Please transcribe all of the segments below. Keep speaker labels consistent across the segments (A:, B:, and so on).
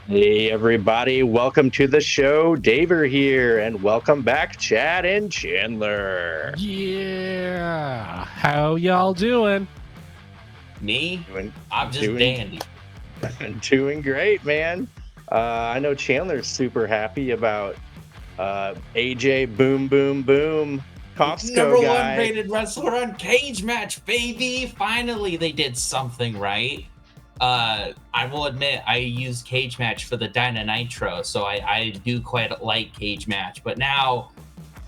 A: Hey everybody, welcome to the show. Daver here, and welcome back, Chad and Chandler.
B: Yeah. How y'all doing?
C: Me?
A: Doing,
C: I'm just
A: doing,
C: dandy.
A: doing great, man. I know Chandler's super happy about AJ Boom Boom Boom
C: Number
A: Costco
C: one
A: guy.
C: rated wrestler on Cage Match, baby. Finally, they did something right. I will admit, I used Cage Match for the Dyna Nitro, so I do quite like Cage Match. But now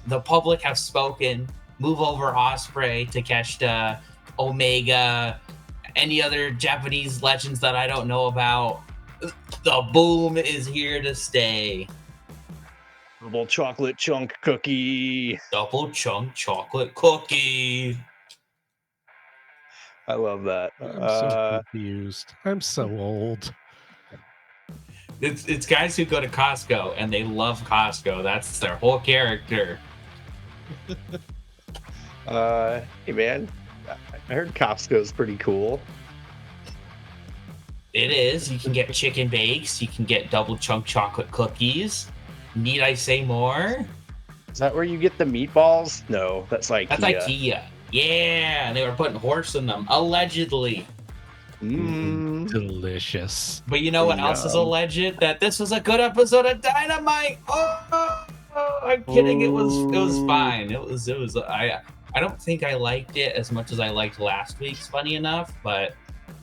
C: the public have spoken. Move over Osprey, Takeshita, Omega, any other Japanese legends that I don't know about. The boom is here to stay.
A: Double chocolate chunk cookie.
C: Double chunk chocolate cookie.
A: I love that.
B: I'm so confused. I'm so old.
C: It's guys who go to Costco and they love Costco. That's their whole character.
A: Hey man, I heard Costco's pretty cool.
C: It is. You can get chicken bakes. You can get double chunk chocolate cookies. Need I say more?
A: Is that where you get the meatballs? No, that's IKEA.
C: That's IKEA. Yeah, and they were putting horse in them, allegedly.
B: Delicious.
C: But you know what else is alleged? That this was a good episode of Dynamite. I'm kidding. It was fine. It was. I don't think I liked it as much as I liked last week's. Funny enough, but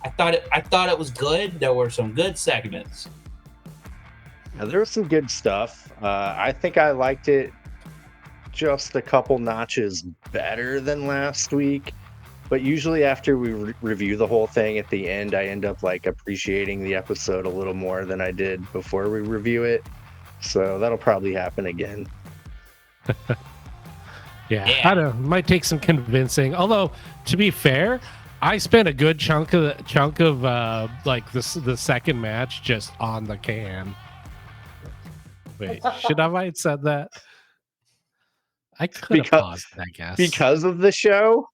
C: I thought it was good. There were some good segments.
A: Yeah, there was some good stuff. I think I liked it just a couple notches better than last week. But usually after we review the whole thing at the end, I end up like appreciating the episode a little more than I did before we review it. So that'll probably happen again.
B: Yeah, I don't know. Might take some convincing. Although, to be fair, I spent a good chunk of like the second match just on the can. Wait, should I have said that? I could have paused it, I guess.
A: Because of the show?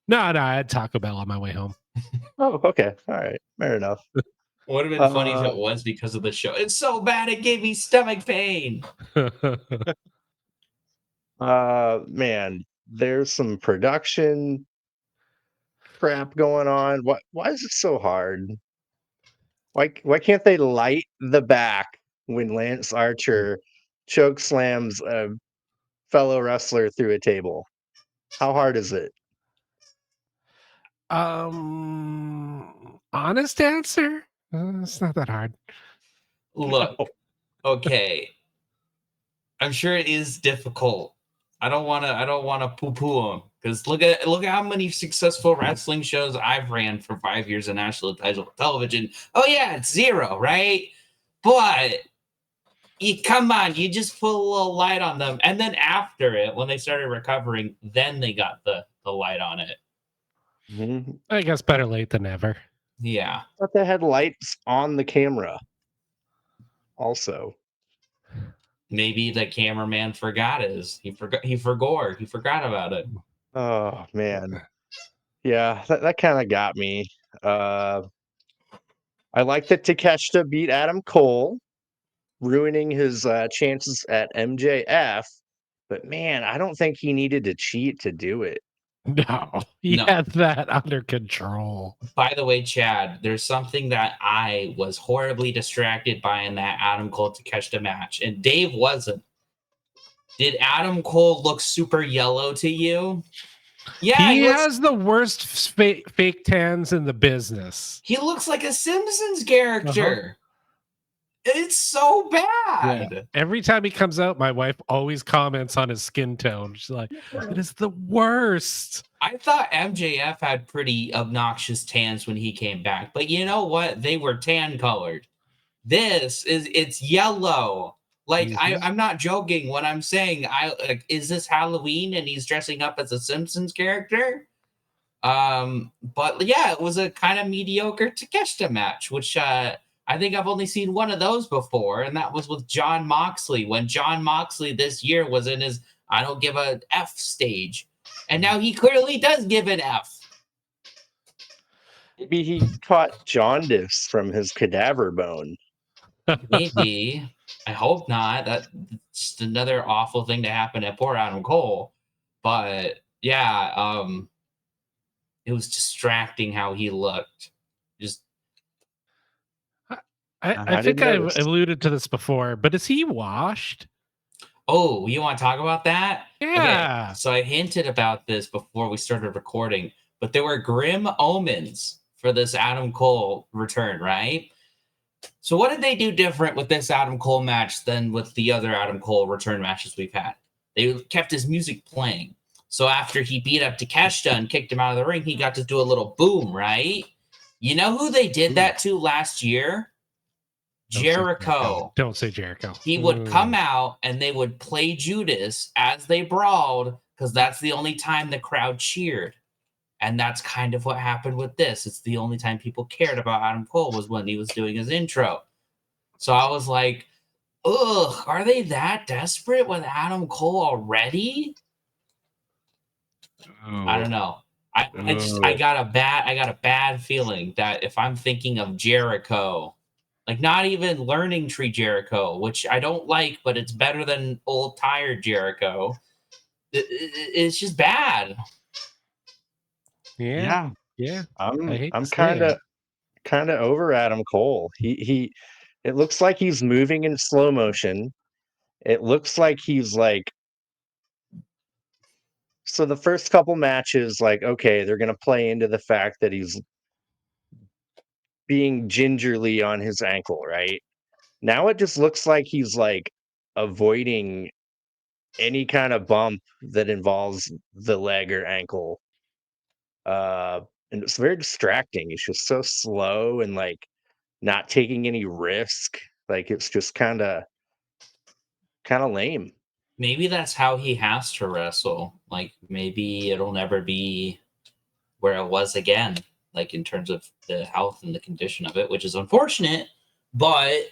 B: No, I had Taco Bell on my way home.
A: Oh, okay. All right. Fair enough.
C: Would have been funny if it was because of the show. It's so bad it gave me stomach pain.
A: Man, there's some production crap going on. Why is it so hard? Why can't they light the back when Lance Archer choke slams a fellow wrestler through a table? How hard is it?
B: Honest answer? It's not that hard.
C: Look, okay. I'm sure it is difficult. I don't want to poo-poo them because look at how many successful wrestling shows I've ran for 5 years on national television. Oh yeah, it's zero, right? But come on, you just put a little light on them, and then after it, when they started recovering, then they got the light on it.
A: Mm-hmm.
B: I guess better late than never.
C: Yeah.
A: But they had lights on the camera. Also,
C: maybe the cameraman forgot he forgot about it.
A: Oh man, yeah, that kind of got me. I like that Takeshita beat Adam Cole, ruining his chances at MJF. But man, I don't think he needed to cheat to do it.
B: No, he had that under control.
C: By the way, Chad, there's something that I was horribly distracted by in that Adam Cole Takeshita match, and Dave wasn't. Did Adam Cole look super yellow to you?
B: Yeah, he has the worst fake tans in the business.
C: He looks like a Simpsons character. It's so bad.
B: Yeah. Every time he comes out, my wife always comments on his skin tone. She's like, it is the worst.
C: I thought MJF had pretty obnoxious tans when he came back, but you know what? They were tan colored. It's yellow. Like, I'm not joking when I'm saying is this Halloween and he's dressing up as a Simpsons character? But yeah, it was a kind of mediocre Takeshita match, which I think I've only seen one of those before, and that was with Jon Moxley, when Jon Moxley this year was in his I don't give a F stage. And now he clearly does give an F.
A: Maybe he caught jaundice from his cadaver bone.
C: Maybe. I hope not. That's just another awful thing to happen to poor Adam Cole. But yeah, it was distracting how he looked. Just
B: I
A: I
B: think
A: didn't
B: I've
A: notice.
B: alluded to this before, but is he washed?
C: oh, you want to talk about that? Okay,
B: Yeah.
C: so I hinted about this before we started recording, but there were grim omens for this Adam Cole return, right? So what did they do different with this Adam Cole match than with the other Adam Cole return matches we've had? They kept his music playing. So after he beat up Takeshita and kicked him out of the ring, he got to do a little boom, right? You know who they did that to last year? Jericho.
B: Don't say Jericho.
C: He would come out and they would play Judas as they brawled because that's the only time the crowd cheered. And that's kind of what happened with this. It's the only time people cared about Adam Cole was when he was doing his intro. So I was like, ugh, are they that desperate with Adam Cole already? I don't know. I got a bad feeling that if I'm thinking of Jericho, like not even learning tree Jericho, which I don't like, but it's better than old tired Jericho. It's just bad.
B: Yeah. I hate
A: I'm
B: to say
A: kind of
B: it.
A: over Adam Cole. It looks like he's moving in slow motion. It looks like he's like, so the first couple matches, like, okay, they're gonna play into the fact that he's being gingerly on his ankle, right? Now it just looks like he's like avoiding any kind of bump that involves the leg or ankle. And it's very distracting. It's just so slow and like not taking any risk. Like it's just kind of lame.
C: Maybe that's how he has to wrestle. Like maybe it'll never be where it was again, like in terms of the health and the condition of it, which is unfortunate. But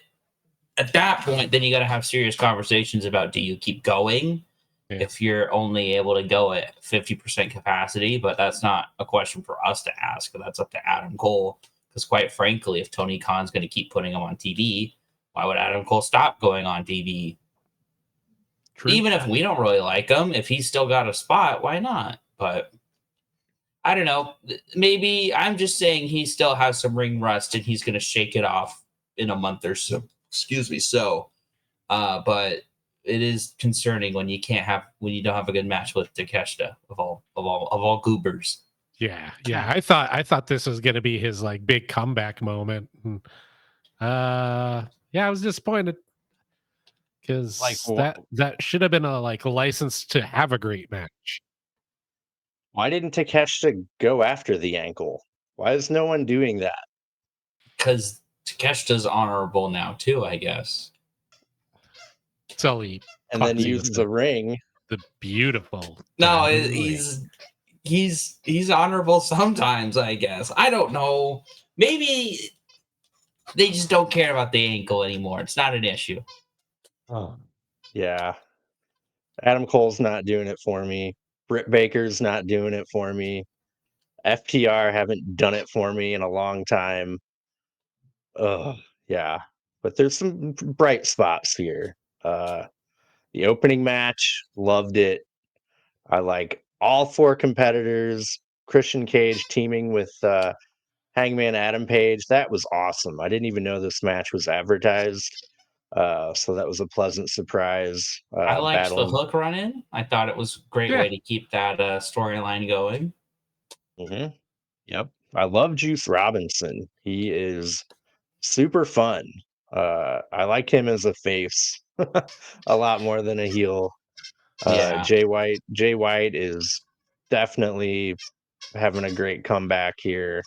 C: at that point, then you got to have serious conversations about do you keep going if you're only able to go at 50% capacity? But that's not a question for us to ask. That's up to Adam Cole. Because quite frankly, if Tony Khan's going to keep putting him on TV, why would Adam Cole stop going on TV?
B: True.
C: Even if we don't really like him, if he's still got a spot, why not? But I don't know. Maybe I'm just saying he still has some ring rust and he's going to shake it off in a month or so. Excuse me. So, but it is concerning when you don't have a good match with Takeshita of all goobers.
B: Yeah. I thought this was gonna be his like big comeback moment. Yeah, I was disappointed because that should have been a license to have a great match.
A: Why didn't Takeshita go after the ankle? Why is no one doing that?
C: Because Takeshita's honorable now too, I guess.
B: So he
A: And then use the ring.
B: The beautiful.
C: No, he's honorable sometimes, I guess. I don't know. Maybe they just don't care about the ankle anymore. It's not an issue.
A: Oh, yeah. Adam Cole's not doing it for me. Britt Baker's not doing it for me. FTR haven't done it for me in a long time. Yeah. But there's some bright spots here. The opening match, loved it. I like all four competitors. Christian Cage teaming with Hangman Adam Page. That was awesome. I didn't even know this match was advertised. So that was a pleasant surprise.
C: I liked the
A: Battling.
C: hook run in. I thought it was a great way to keep that storyline going.
A: Mm-hmm. Yep. I love Juice Robinson. He is super fun. I like him as a face a lot more than a heel.
C: Yeah.
A: Jay White is definitely having a great comeback here.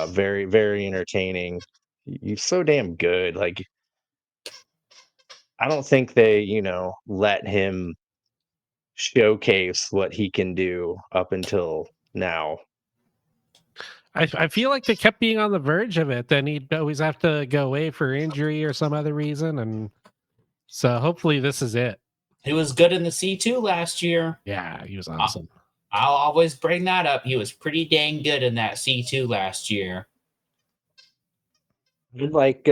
A: Very, very entertaining. He's so damn good. Like, I don't think they, let him showcase what he can do up until now.
B: I feel like they kept being on the verge of it. Then he'd always have to go away for injury or some other reason, and so hopefully this is it.
C: He was good in the C2 last year.
B: Yeah, he was awesome.
C: I'll always bring that up. He was pretty dang good in that C2 last year.
A: Like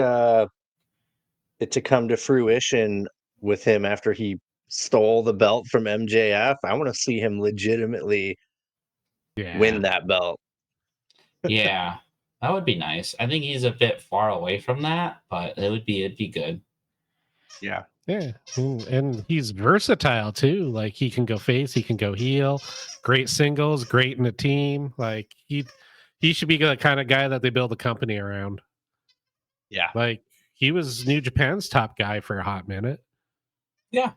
A: it to come to fruition with him after he stole the belt from MJF. I want to see him legitimately win that belt.
C: Yeah, that would be nice. I think he's a bit far away from that, but it'd be good.
A: Yeah.
B: Yeah, and he's versatile too. Like he can go face, he can go heel. Great singles, great in a team. Like he should be the kind of guy that they build a company around.
A: Yeah.
B: Like he was New Japan's top guy for a hot minute.
C: Yeah.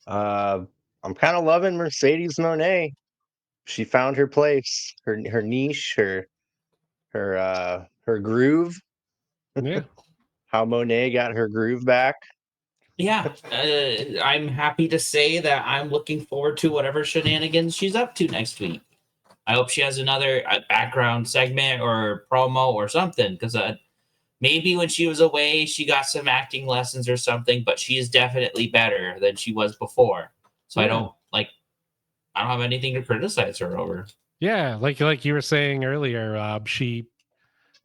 A: I'm kind of loving Mercedes Monet. She found her place, her niche, her groove.
B: Yeah.
A: How Monet got her groove back.
C: Yeah, I'm happy to say that I'm looking forward to whatever shenanigans she's up to next week. I hope she has another background segment or promo or something, because maybe when she was away, she got some acting lessons or something, but she is definitely better than she was before. So I don't have anything to criticize her over.
B: Yeah, like you were saying earlier, Rob, she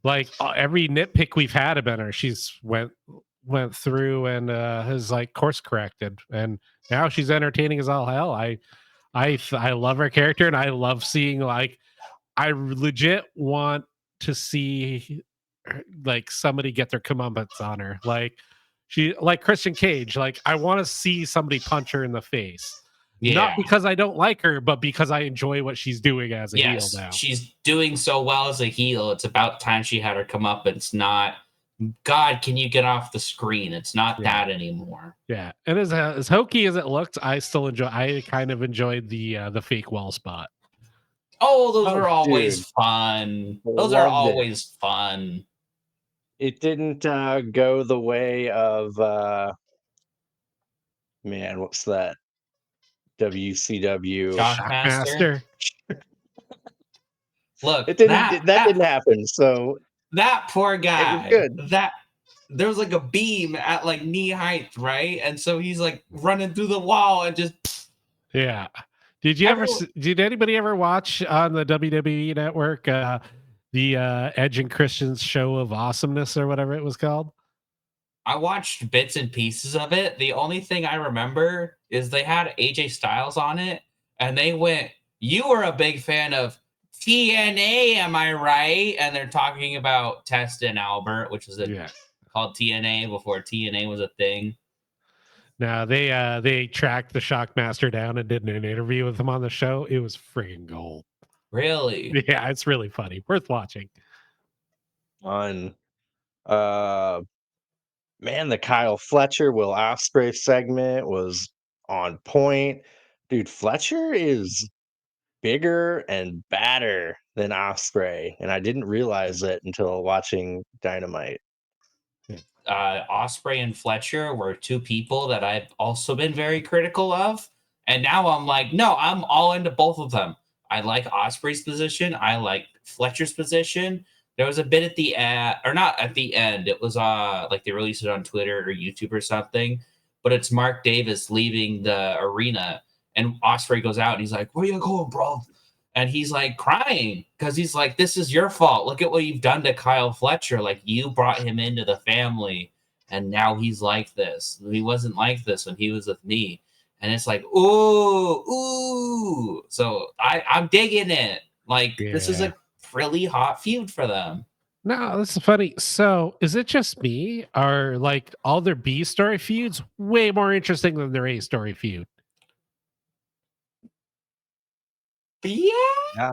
B: like every nitpick we've had about her, she's went through and has like course corrected, and now she's entertaining as all hell. I love her character, and I love seeing like I legit want to see like somebody get their comeuppance on her, like she like Christian Cage. Like I want to see somebody punch her in the face.
C: Yeah.
B: Not because I don't like her, but because I enjoy what she's doing as a heel now.
C: She's doing so well as a heel. It's about time she had her come up. It's not, God, can you get off the screen? It's not that anymore.
B: Yeah, and as hokey as it looked, I still enjoy. I kind of enjoyed the fake wall spot.
C: Oh, those are always fun. Those are
A: Loved
C: always fun.
A: It didn't go the way of man, what's that? WCW
C: Shockmaster. Look,
A: it didn't that didn't happen. So
C: that poor guy.
A: It was good.
C: That there was like a beam at like knee height, right? And so he's like running through the wall and just
B: yeah. Did anybody ever watch on the WWE network the Edge and Christian's show of awesomeness or whatever it was called?
C: I watched bits and pieces of it. The only thing I remember is they had AJ Styles on it, and they went, "You were a big fan of TNA, am I right?" And they're talking about Test and Albert, which was called TNA before TNA was a thing.
B: Now they tracked the Shockmaster down and did an interview with him on the show. It was friggin' gold.
C: Really?
B: Yeah, it's really funny. Worth watching.
A: On man, the Kyle Fletcher Will Ospreay segment was on point. Dude, Fletcher is bigger and badder than Ospreay, and I didn't realize it until watching Dynamite.
C: Osprey and Fletcher were two people that I've also been very critical of, and now I'm like, no, I'm all into both of them. I like Osprey's position. I like Fletcher's position. There was a bit at the end, or not at the end. It was like they released it on Twitter or YouTube or something. But it's Mark Davis leaving the arena, and Osprey goes out, and he's like, "Where you going, bro?" And he's like crying because he's like, "This is your fault. Look at what you've done to Kyle Fletcher. Like you brought him into the family, and now he's like this. He wasn't like this when he was with me." And it's like, ooh. So I'm digging it. Like this is a really hot feud for them.
B: No, this is funny. So, is it just me? Are like all their B story feuds way more interesting than their A story feud?
C: Yeah.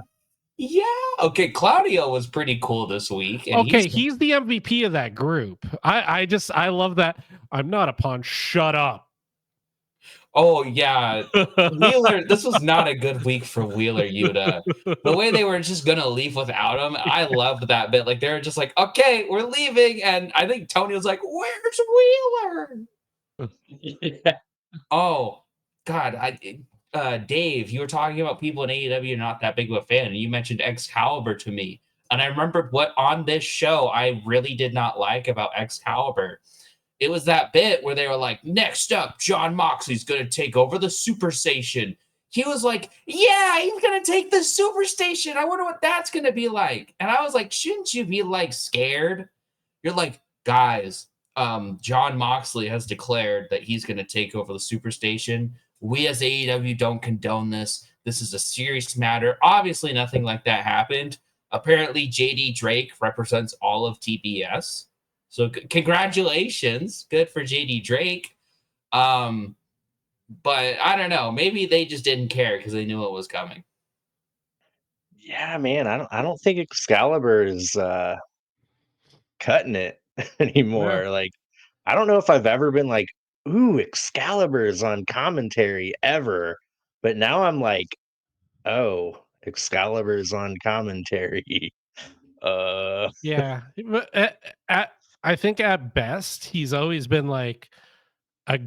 C: Okay, Claudio was pretty cool this week. And
B: Okay, he's the MVP of that group. I love that. I'm not a pawn. Shut up.
C: Oh yeah, Wheeler. This was not a good week for Wheeler Yuta. The way they were just gonna leave without him, I loved that bit. Like they were just like, "Okay, we're leaving," and I think Tony was like, "Where's Wheeler?"
A: Yeah.
C: Oh God, Dave, you were talking about people in AEW not that big of a fan, and you mentioned Excalibur to me, and I remembered what on this show I really did not like about Excalibur. It was that bit where they were like, next up, John Moxley's going to take over the Superstation. He was like, yeah, he's going to take the Superstation. I wonder what that's going to be like. And I was like, shouldn't you be like scared? You're like, guys, John Moxley has declared that he's going to take over the Superstation. We as AEW don't condone this. This is a serious matter. Obviously, nothing like that happened. Apparently, JD Drake represents all of TBS. So congratulations. Good for JD Drake. But I don't know. Maybe they just didn't care because they knew it was coming.
A: Yeah, man, I don't think Excalibur is cutting it
B: Yeah.
A: anymore. Like, I don't know if I've ever been like, ooh, Excalibur is on commentary ever. But now I'm like, oh, Excalibur is on commentary. Uh
B: Yeah. But I think at best, he's always been like a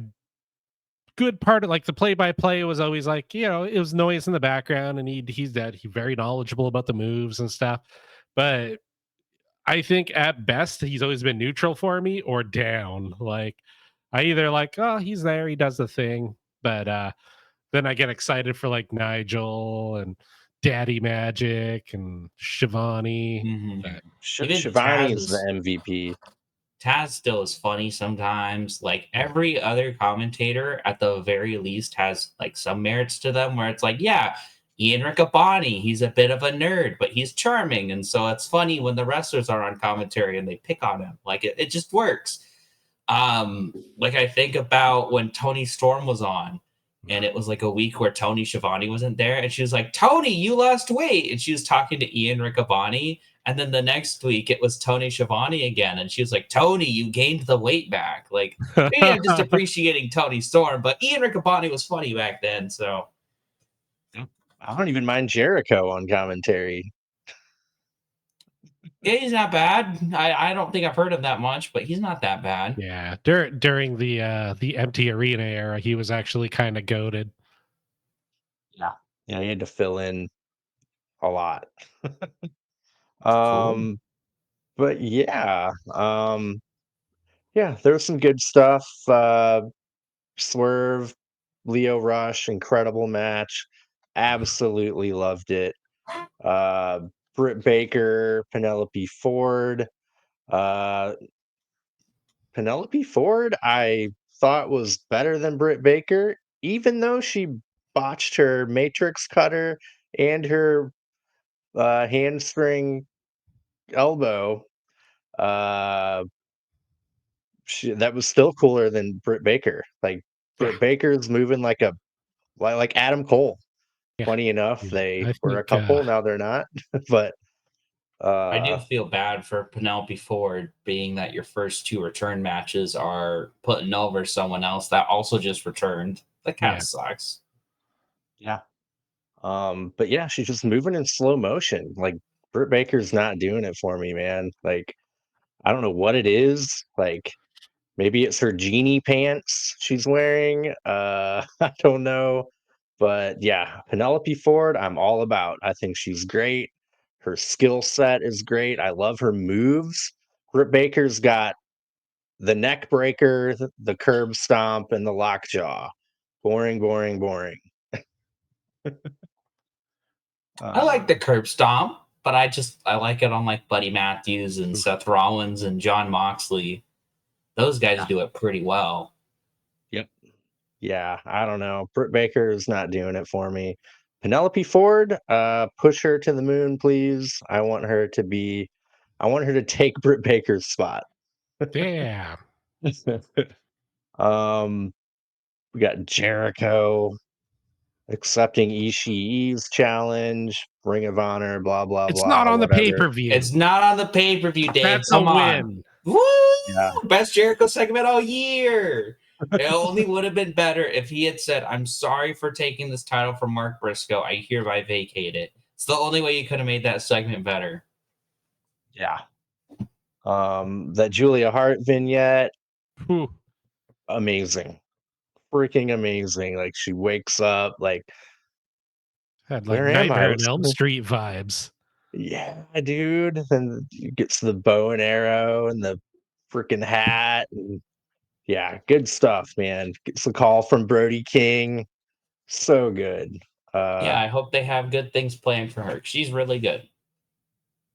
B: good part of like the play by play was always like, it was noise in the background and he's very knowledgeable about the moves and stuff. But I think at best he's always been neutral for me or down. Like I either like, oh, he's there, he does the thing, but then I get excited for like Nigel and Daddy Magic and Shivani.
C: Mm-hmm.
B: But
C: Even
A: Shivani is the MVP.
C: Taz still is funny sometimes. Like every other commentator, at the very least, has like some merits to them where it's like, yeah, Ian Riccaboni, he's a bit of a nerd, but he's charming. And so it's funny when the wrestlers are on commentary and they pick on him. Like it just works. Like I think about when Tony Storm was on, and it was like a week where Tony Schiavone wasn't there, and she was like, Tony, you lost weight. And she was talking to Ian Riccaboni. And then the next week it was Tony Schiavone again. And she was like, Tony, you gained the weight back. Like, maybe I'm just appreciating Tony Storm, but Ian Riccaboni was funny back then. So
A: I don't even mind Jericho on commentary.
C: yeah, he's not bad. I don't think I've heard him that much, but he's not that bad.
B: yeah, during the empty arena era, he was actually kind of goated.
A: Yeah. Yeah, he had to fill in a lot.
C: Cool.
A: But yeah, there was some good stuff. Swerve, Leo Rush, incredible match. Absolutely loved it. Uh, Britt Baker, Penelope Ford. Uh, Penelope Ford, I thought was better than Britt Baker, even though she botched her matrix cutter and her hamstring elbow. Uh, that was still cooler than Britt Baker. Like
B: Yeah,
A: Britt Baker's moving like Adam Cole.
B: yeah.
A: Funny enough, they
B: I
A: were a
B: think
A: couple. Now they're not. But
C: I do
A: uh,
C: feel bad for Penelope Ford, being that your first two return matches are putting over someone else that also just returned. That kind
B: yeah,
C: of sucks.
A: yeah. But yeah, she's just moving in slow motion. Like Britt Baker's not doing it for me, man. Like I don't know what it is. Like maybe it's her genie pants she's wearing. I don't know. But yeah, Penelope Ford, I'm all about. I think she's great. Her skill set is great. I love her moves. Britt Baker's got the neck breaker, the curb stomp, and the lockjaw. Boring, boring, boring.
C: I like the
A: Um,
C: curb stomp, but I like it on like Buddy Matthews and Seth Rollins and John Moxley. Those guys
A: yeah.
C: do it pretty well.
A: Yep. Yeah, I don't know. Britt Baker is not doing it for me. Penelope Ford, push her to the moon, please. I want her to take Britt Baker's spot.
B: yeah.
A: um, we got Jericho accepting Ishii's challenge, Ring of Honor, blah blah
B: It's not
A: blah,
B: on the pay
A: whatever.
B: per view.
C: It's not on the pay per view, Dave.
B: That's a
C: Come on.
B: win.
C: Woo!
A: Yeah,
C: Best Jericho segment all year. It only would have been better if he had said, I'm sorry for taking this title from Mark Briscoe. I hereby vacate it. It's the only way you could have made that segment better.
A: yeah. That Julia Hart vignette,
B: Whew.
A: amazing, freaking amazing. Like she wakes up, like,
B: Had like
A: where am I?
B: Nightmare on Elm Street vibes.
A: Yeah, dude. And gets the bow and arrow and the freaking hat. And yeah, good stuff, man. Gets a call from Brody King. So good.
C: Yeah,
A: Uh,
C: I hope they have good things planned for her. She's really good.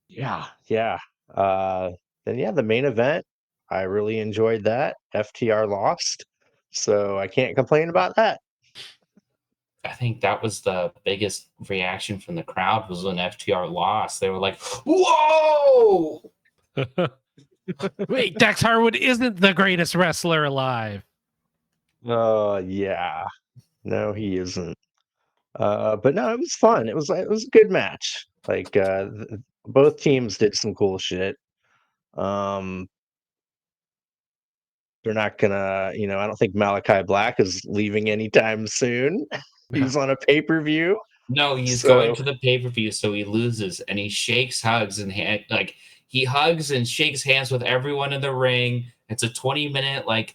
A: yeah, yeah. Uh, then yeah, the main event. I really enjoyed that. FTR lost, so I can't complain about that.
C: I think that was the biggest reaction from the crowd was when FTR lost. They were like, "Whoa!"
B: Wait, Dax Harwood isn't the greatest wrestler alive.
A: Yeah. No, he isn't. But no, it was fun. It was a good match. Like both teams did some cool shit. Um, they're not gonna, I don't think Malakai Black is leaving anytime soon.
B: No.
A: He's on a pay-per-view.
C: No, he's going
A: So
C: to the pay-per-view, so he loses, and he shakes, hugs, and he hugs and shakes hands with everyone in the ring. It's a 20-minute like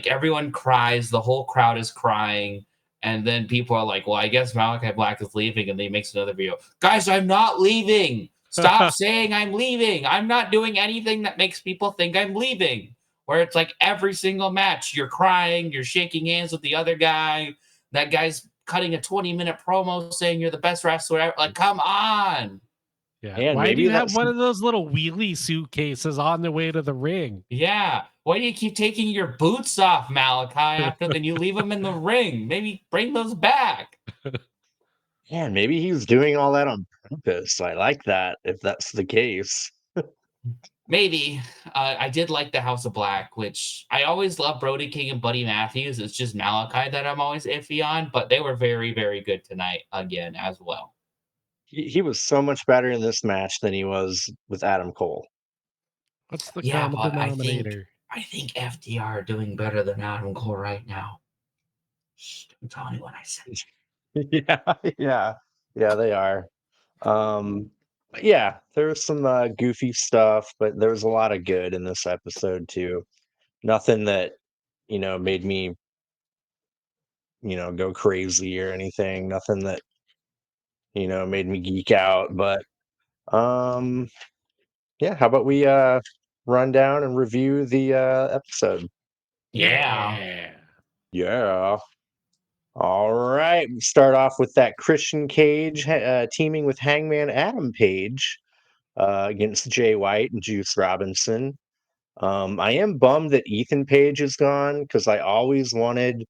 C: everyone cries, the whole crowd is crying, and then people are like, "Well, I guess Malachi Black is leaving," and then he makes another video. Guys, I'm not leaving. Stop saying I'm leaving. I'm not doing anything that makes people think I'm leaving. Where it's like every single match, you're crying, you're shaking hands with the other guy. That guy's cutting a 20-minute promo saying you're the best wrestler ever. Like, come on.
B: Yeah.
A: and
B: Why do
A: maybe
B: you have
A: that's
B: one of those little wheelie suitcases on the way to the ring?
C: Yeah. Why do you keep taking your boots off, Malachi, after then you leave them in the ring? Maybe bring those back.
A: man, maybe he's doing all that on purpose. I like that if that's the case.
C: Maybe. I did like the House of Black, which I always love Brody King and Buddy Matthews. It's just Malachi that I'm always iffy on, but they were very, very good tonight again as well.
A: He was so much better in this match than he was with Adam Cole.
B: What's the
C: Yeah,
B: common
C: but
B: denominator?
C: I think FDR are doing better than Adam Cole right now. Shh, don't tell anyone I said.
A: Yeah, they are. But yeah, there was some goofy stuff, but there was a lot of good in this episode too. Nothing that made me go crazy or anything. Nothing that made me geek out. But um, yeah, how about we run down and review the episode?
C: Yeah.
A: Yeah. All right. We start off with that Christian Cage teaming with Hangman Adam Page against Jay White and Juice Robinson. I am bummed that Ethan Page is gone because I always wanted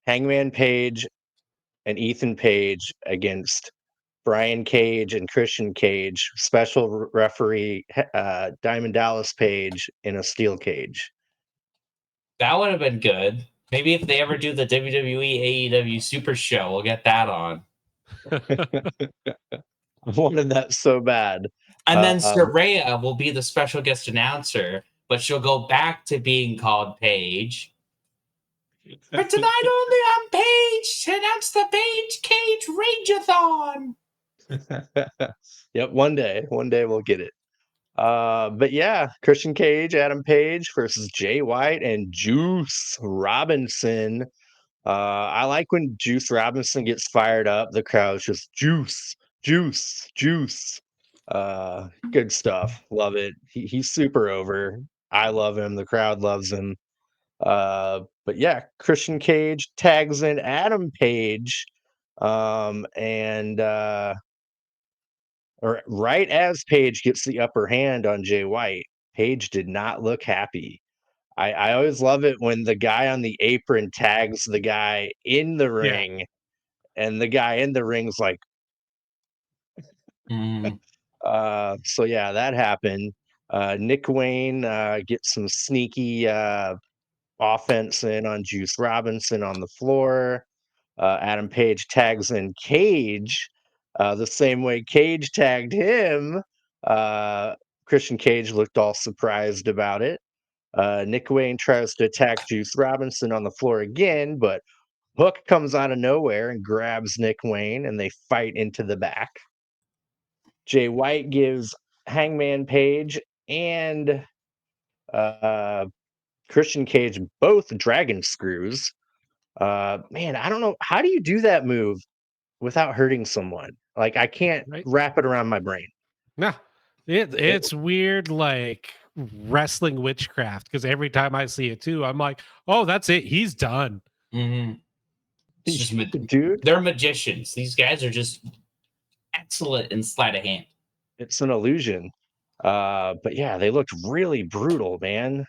A: Hangman Page and Ethan Page against Brian Cage and Christian Cage, special referee Diamond Dallas Page in a steel cage.
C: That would have been good. Maybe if they ever do the WWE AEW Super Show, we'll get that on.
A: I wanted that so bad.
C: And then
A: Uh,
C: Saraya will be the special guest announcer, but she'll go back to being called Paige. For tonight only on Page to announce the Page Cage Rageathon.
A: Yep, one day we'll get it. But yeah, Christian Cage, Adam Page versus Jay White and Juice Robinson. I like when Juice Robinson gets fired up. The crowd's just juice, juice, juice. Good stuff. Love it. He's super over. I love him. The crowd loves him. But yeah, Christian Cage tags in Adam Page. And or right as Page gets the upper hand on Jay White, Page did not look happy. I always love it when the guy on the apron tags the guy in the
B: Yeah.
A: ring, and the guy in the ring's like, so yeah, that happened. Nick Wayne gets some sneaky offense in on Juice Robinson on the floor. Adam Page tags in Cage the same way Cage tagged him. Christian Cage looked all surprised about it. Nick Wayne tries to attack Juice Robinson on the floor again, but Hook comes out of nowhere and grabs Nick Wayne, and they fight into the back. Jay White gives Hangman Page and uh, Christian Cage both dragon screws. Man, I don't know. How do you do that move without hurting someone? Like, I can't
B: Right.
A: wrap it around my brain.
B: Nah, it's weird, like wrestling witchcraft. Because every time I see it too, I'm like, oh, that's it. He's done.
C: Mm-hmm. It's just
A: Dude,
C: they're magicians. These guys are just excellent in sleight of hand.
A: it's an illusion. But yeah, they looked really brutal, man.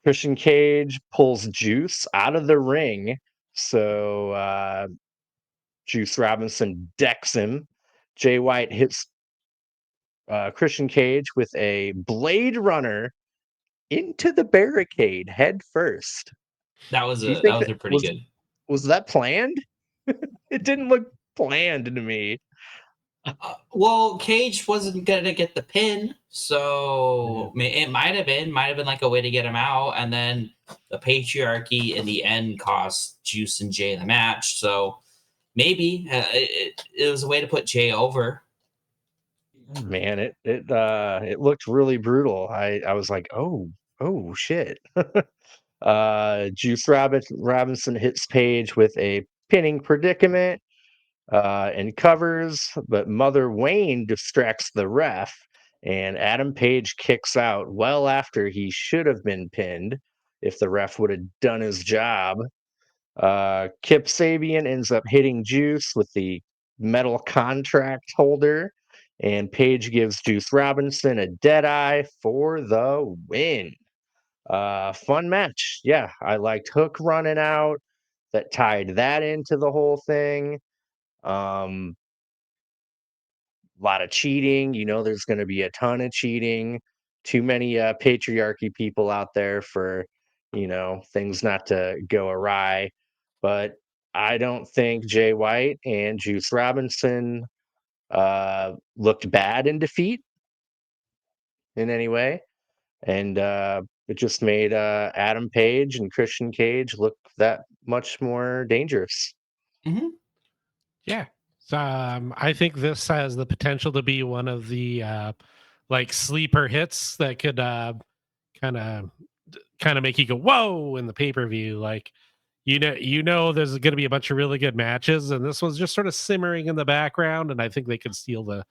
A: Christian Cage pulls Juice out of the ring. So Juice Robinson decks him. Jay White hits Christian Cage with a Blade Runner into the barricade head first.
C: That was
A: Do you
C: a
A: think that
C: pretty good.
A: was that planned? It didn't look planned to me.
C: Well, Cage wasn't gonna get the pin, so it might have been like a way to get him out, and then the patriarchy in the end cost Juice and Jay the match. So maybe it was a way to put Jay over.
A: Man, it looked really brutal. I was like, oh shit. Robinson hits Page with a pinning predicament and covers, but Mother Wayne distracts the ref, and Adam Page kicks out well after he should have been pinned if the ref would have done his job. Kip Sabian ends up hitting Juice with the metal contract holder, and Page gives Juice Robinson a dead eye for the win. Fun match. Yeah, I liked Hook running out. That tied that into the whole thing. A lot of cheating. You know, there's going to be a ton of cheating. Too many patriarchy people out there for, things not to go awry. But I don't think Jay White and Juice Robinson looked bad in defeat in any way. And it just made Adam Page and Christian Cage look that much more dangerous.
C: Mm-hmm.
B: Yeah. So, I think this has the potential to be one of the like sleeper hits that could kind of make you go whoa in the pay-per-view. Like there's going to be a bunch of really good matches, and this was just sort of simmering in the background, and I think they could steal the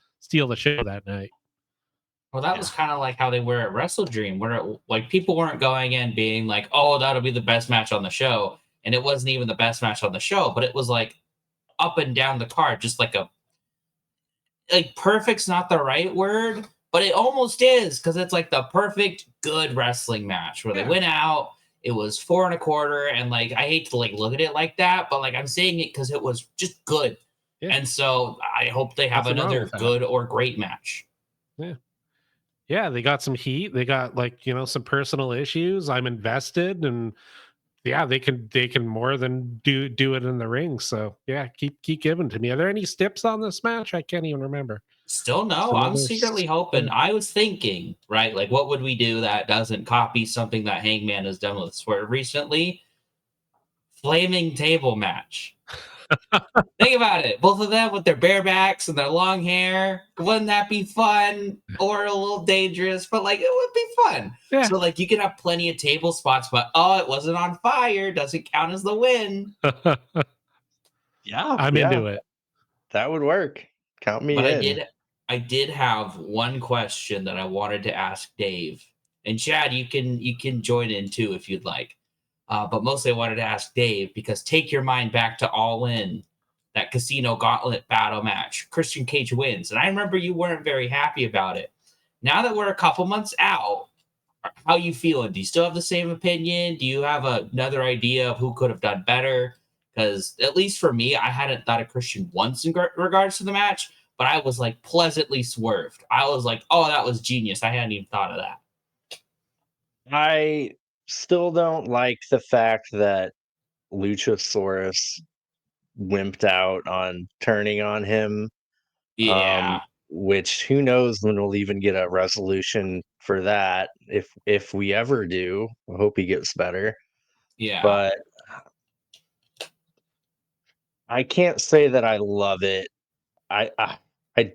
B: show that night.
C: Well, that was kind of like how they were at Wrestle Dream, where like people weren't going in being like, "Oh, that'll be the best match on the show," and it wasn't even the best match on the show, but it was like up and down the card, just like perfect's not the right word, but it almost is because it's like the perfect good wrestling match where they went out. It was 4 1/4, and like I hate to like look at it like that, but like I'm saying it because it was just good, and so I hope they have another good or great match.
B: Yeah. Yeah, they got some heat. They got some personal issues. I'm invested, and yeah, they can more than do it in the ring. So yeah, keep giving to me. Are there any steps on this match? I can't even remember.
C: Still no. I'm secretly hoping. I was thinking, right, like what would we do that doesn't copy something that Hangman has done with Swerve recently? Flaming table match. Think about it. Both of them with their barebacks and their long hair. Wouldn't that be fun or a little dangerous? But like it would be fun.
B: Yeah.
C: So like you could have plenty of table spots, but it wasn't on fire. Doesn't count as the win.
A: Yeah,
B: I'm into it.
A: That would work. Count me
C: But
A: in.
C: I did have one question that I wanted to ask Dave. And Chad, you can join in too if you'd like. But mostly I wanted to ask Dave because take your mind back to All In, that Casino Gauntlet battle match. Christian Cage wins. And I remember you weren't very happy about it. Now that we're a couple months out, how you feeling? Do you still have the same opinion? Do you have another idea of who could have done better? Because at least for me, I hadn't thought of Christian once in regards to the match, but I was like pleasantly swerved. I was like, oh, that was genius. I hadn't even thought of that.
A: I still don't like the fact that Luchasaurus wimped out on turning on him.
C: Yeah.
A: Which who knows when we'll even get a resolution for that if we ever do. I hope he gets better.
C: Yeah.
A: But I can't say that I love it. I I,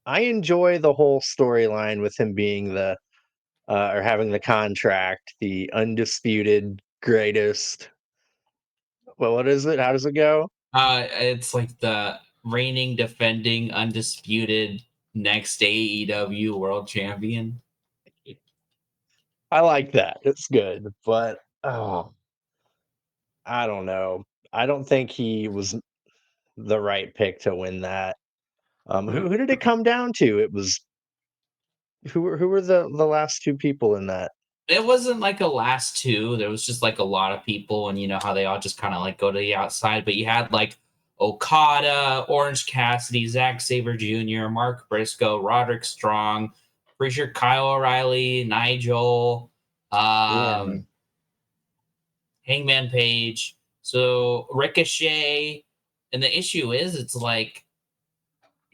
A: I enjoy the whole storyline with him being the or having the contract, the undisputed greatest. Well, what is it? How does it go?
C: It's like the reigning, defending, undisputed next AEW world champion.
A: I like that. It's good, but I don't know. I don't think he was the right pick to win that. Who did it come down to? It was who were the last two people in that?
C: It wasn't like a last two. There was just like a lot of people, and you know how they all just kind of like go to the outside. But you had like Okada, Orange Cassidy, Zack Sabre Jr., Mark Briscoe, Roderick Strong, pretty sure Kyle O'Reilly, Nigel,
A: Yeah.
C: Hangman Page, so Ricochet. And the issue is, it's like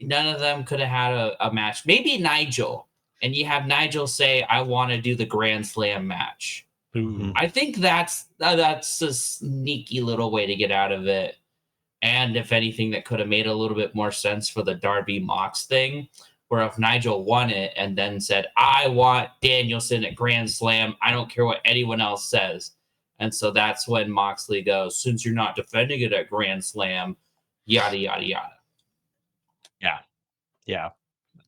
C: none of them could have had a match. Maybe Nigel, and you have Nigel say, "I want to do the Grand Slam match."
B: Ooh.
C: I think that's a sneaky little way to get out of it. And if anything, that could have made a little bit more sense for the Darby Mox thing, where if Nigel won it and then said, "I want Danielson at Grand Slam, I don't care what anyone else says." And so that's when Moxley goes, "Since you're not defending it at Grand Slam, yada, yada, yada."
A: Yeah.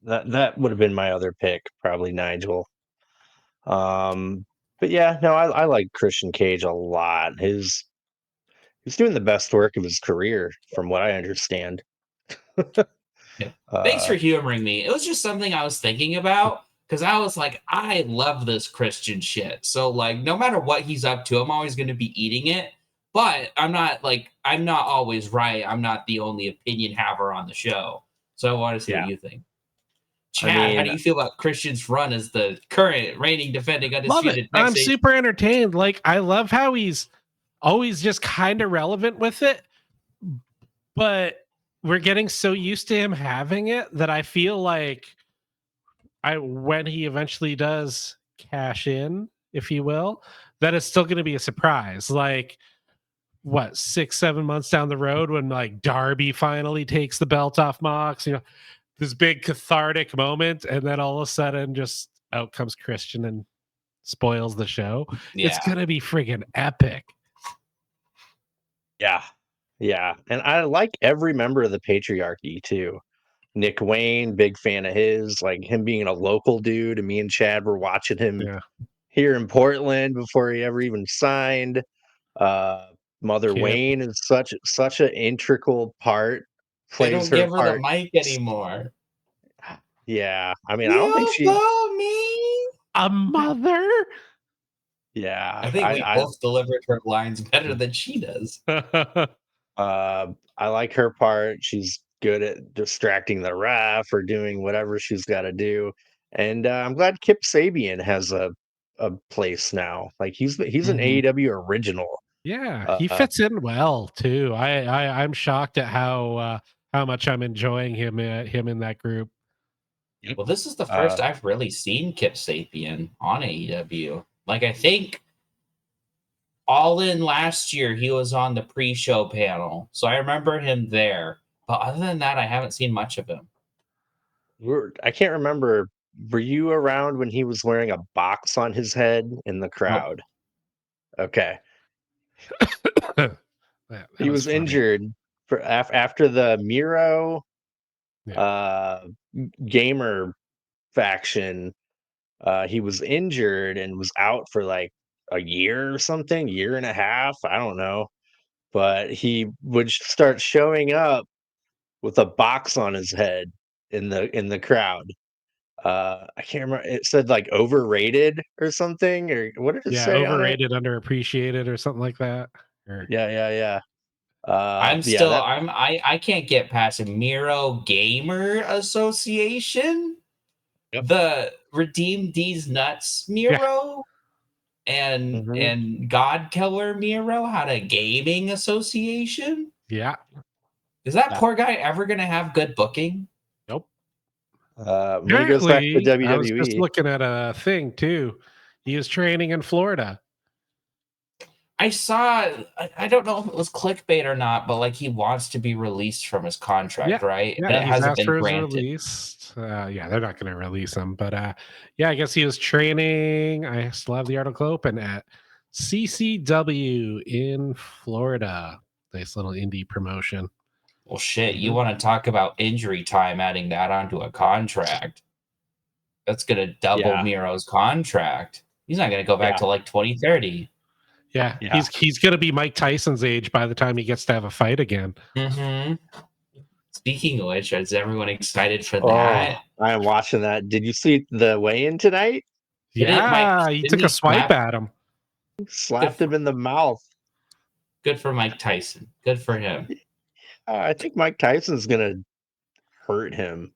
A: That would have been my other pick, probably Nigel. But yeah, no, I like Christian Cage a lot. He's doing the best work of his career, from what I understand.
C: Yeah. Thanks for humoring me. It was just something I was thinking about because I was like, I love this Christian shit. So like, no matter what he's up to, I'm always going to be eating it. But I'm not always right. I'm not the only opinion haver on the show. So I want to see what you think. Chad, how do you feel about Christian's run as the current reigning defending
B: Love
C: undisputed?
B: it. I'm super entertained. Like, I love how he's always just kind of relevant with it, but we're getting so used to him having it that I feel like when he eventually does cash in, if you will, that it's still going to be a surprise. Like, what, 6-7 months down the road, when like Darby finally takes the belt off Mox, this big cathartic moment, and then all of a sudden just out comes Christian and spoils the show.
C: Yeah.
B: It's gonna be friggin' epic.
A: Yeah. And I like every member of the patriarchy too. Nick Wayne, big fan of his, like him being a local dude, and me and Chad were watching him here in Portland before he ever even signed. Mother
B: Kip.
A: Wayne is such an integral part.
C: They
A: Plays
C: don't
A: her
C: give her
A: part.
C: the mic anymore.
A: Yeah, I mean, I don't think she.
C: Me?
B: A mother?
A: Yeah,
C: I think we both delivered her lines better than she does.
A: I like her part. She's good at distracting the ref or doing whatever she's got to do. And I'm glad Kip Sabian has a place now. Like he's an AEW original.
B: Yeah, he fits in well too. I'm shocked at how much I'm enjoying him in that group.
C: Well, this is the first I've really seen Kip Sapien on AEW. Like, I think All In last year, he was on the pre-show panel. So I remember him there. But other than that, I haven't seen much of him.
A: I can't remember. Were you around when he was wearing a box on his head in the crowd? Nope. Okay. He was injured for after the Miro gamer faction. He was injured and was out for like a year or something, year and a half. I don't know. But he would start showing up with a box on his head in the crowd. I can't remember. It said like overrated or something, or what did it say?
B: Overrated, underappreciated, or something like that.
A: Yeah.
C: I can't get past a Miro Gamer Association.
A: Yep.
C: The Redeem These Nuts Miro and God Killer Miro had a gaming association.
B: Yeah.
C: Is that poor guy ever gonna have good booking?
B: Nope.
A: He goes back to WWE.
B: I was just looking at a thing too. He is training in Florida.
C: I saw, I don't know if it was clickbait or not, but like he wants to be released from his contract, right?
B: Yeah,
C: that hasn't been granted.
B: Released. They're not going to release him, but I guess he was training. I still have the article open at CCW in Florida. Nice little indie promotion.
C: Well, shit, you want to talk about injury time, adding that onto a contract? That's going to double Miro's contract. He's not going to go back to like 2030.
B: Yeah, he's going to be Mike Tyson's age by the time he gets to have a fight again.
C: Mm-hmm. Speaking of which, is everyone excited for
A: Oh,
C: that?
A: I am watching that. Did you see the weigh-in tonight?
B: Yeah, he
C: Didn't
B: took a
C: he
B: swipe
C: slap?
B: at him.
C: Good
A: Slapped
C: for,
A: him in the mouth.
C: good for Mike Tyson. Good for him.
A: I think Mike Tyson's gonna hurt him.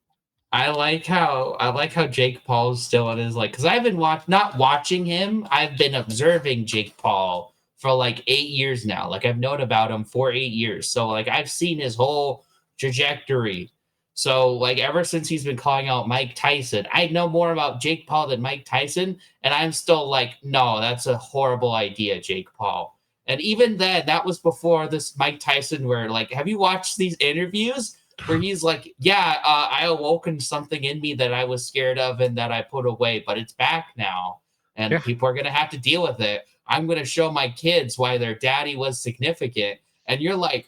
C: I like how Jake Paul's still in his because I've been not watching him. I've been observing Jake Paul for like 8 years now. Like I've known about him for 8 years. So like I've seen his whole trajectory. So like ever since he's been calling out Mike Tyson, I know more about Jake Paul than Mike Tyson, and I'm still like, no, that's a horrible idea, Jake Paul. And even then, that was before this Mike Tyson. Where like, have you watched these interviews? Where he's like, yeah, I awoken something in me that I was scared of and that I put away, but it's back now. And
B: Yeah.
C: people are going to have to deal with it. I'm going to show my kids why their daddy was significant. And you're like,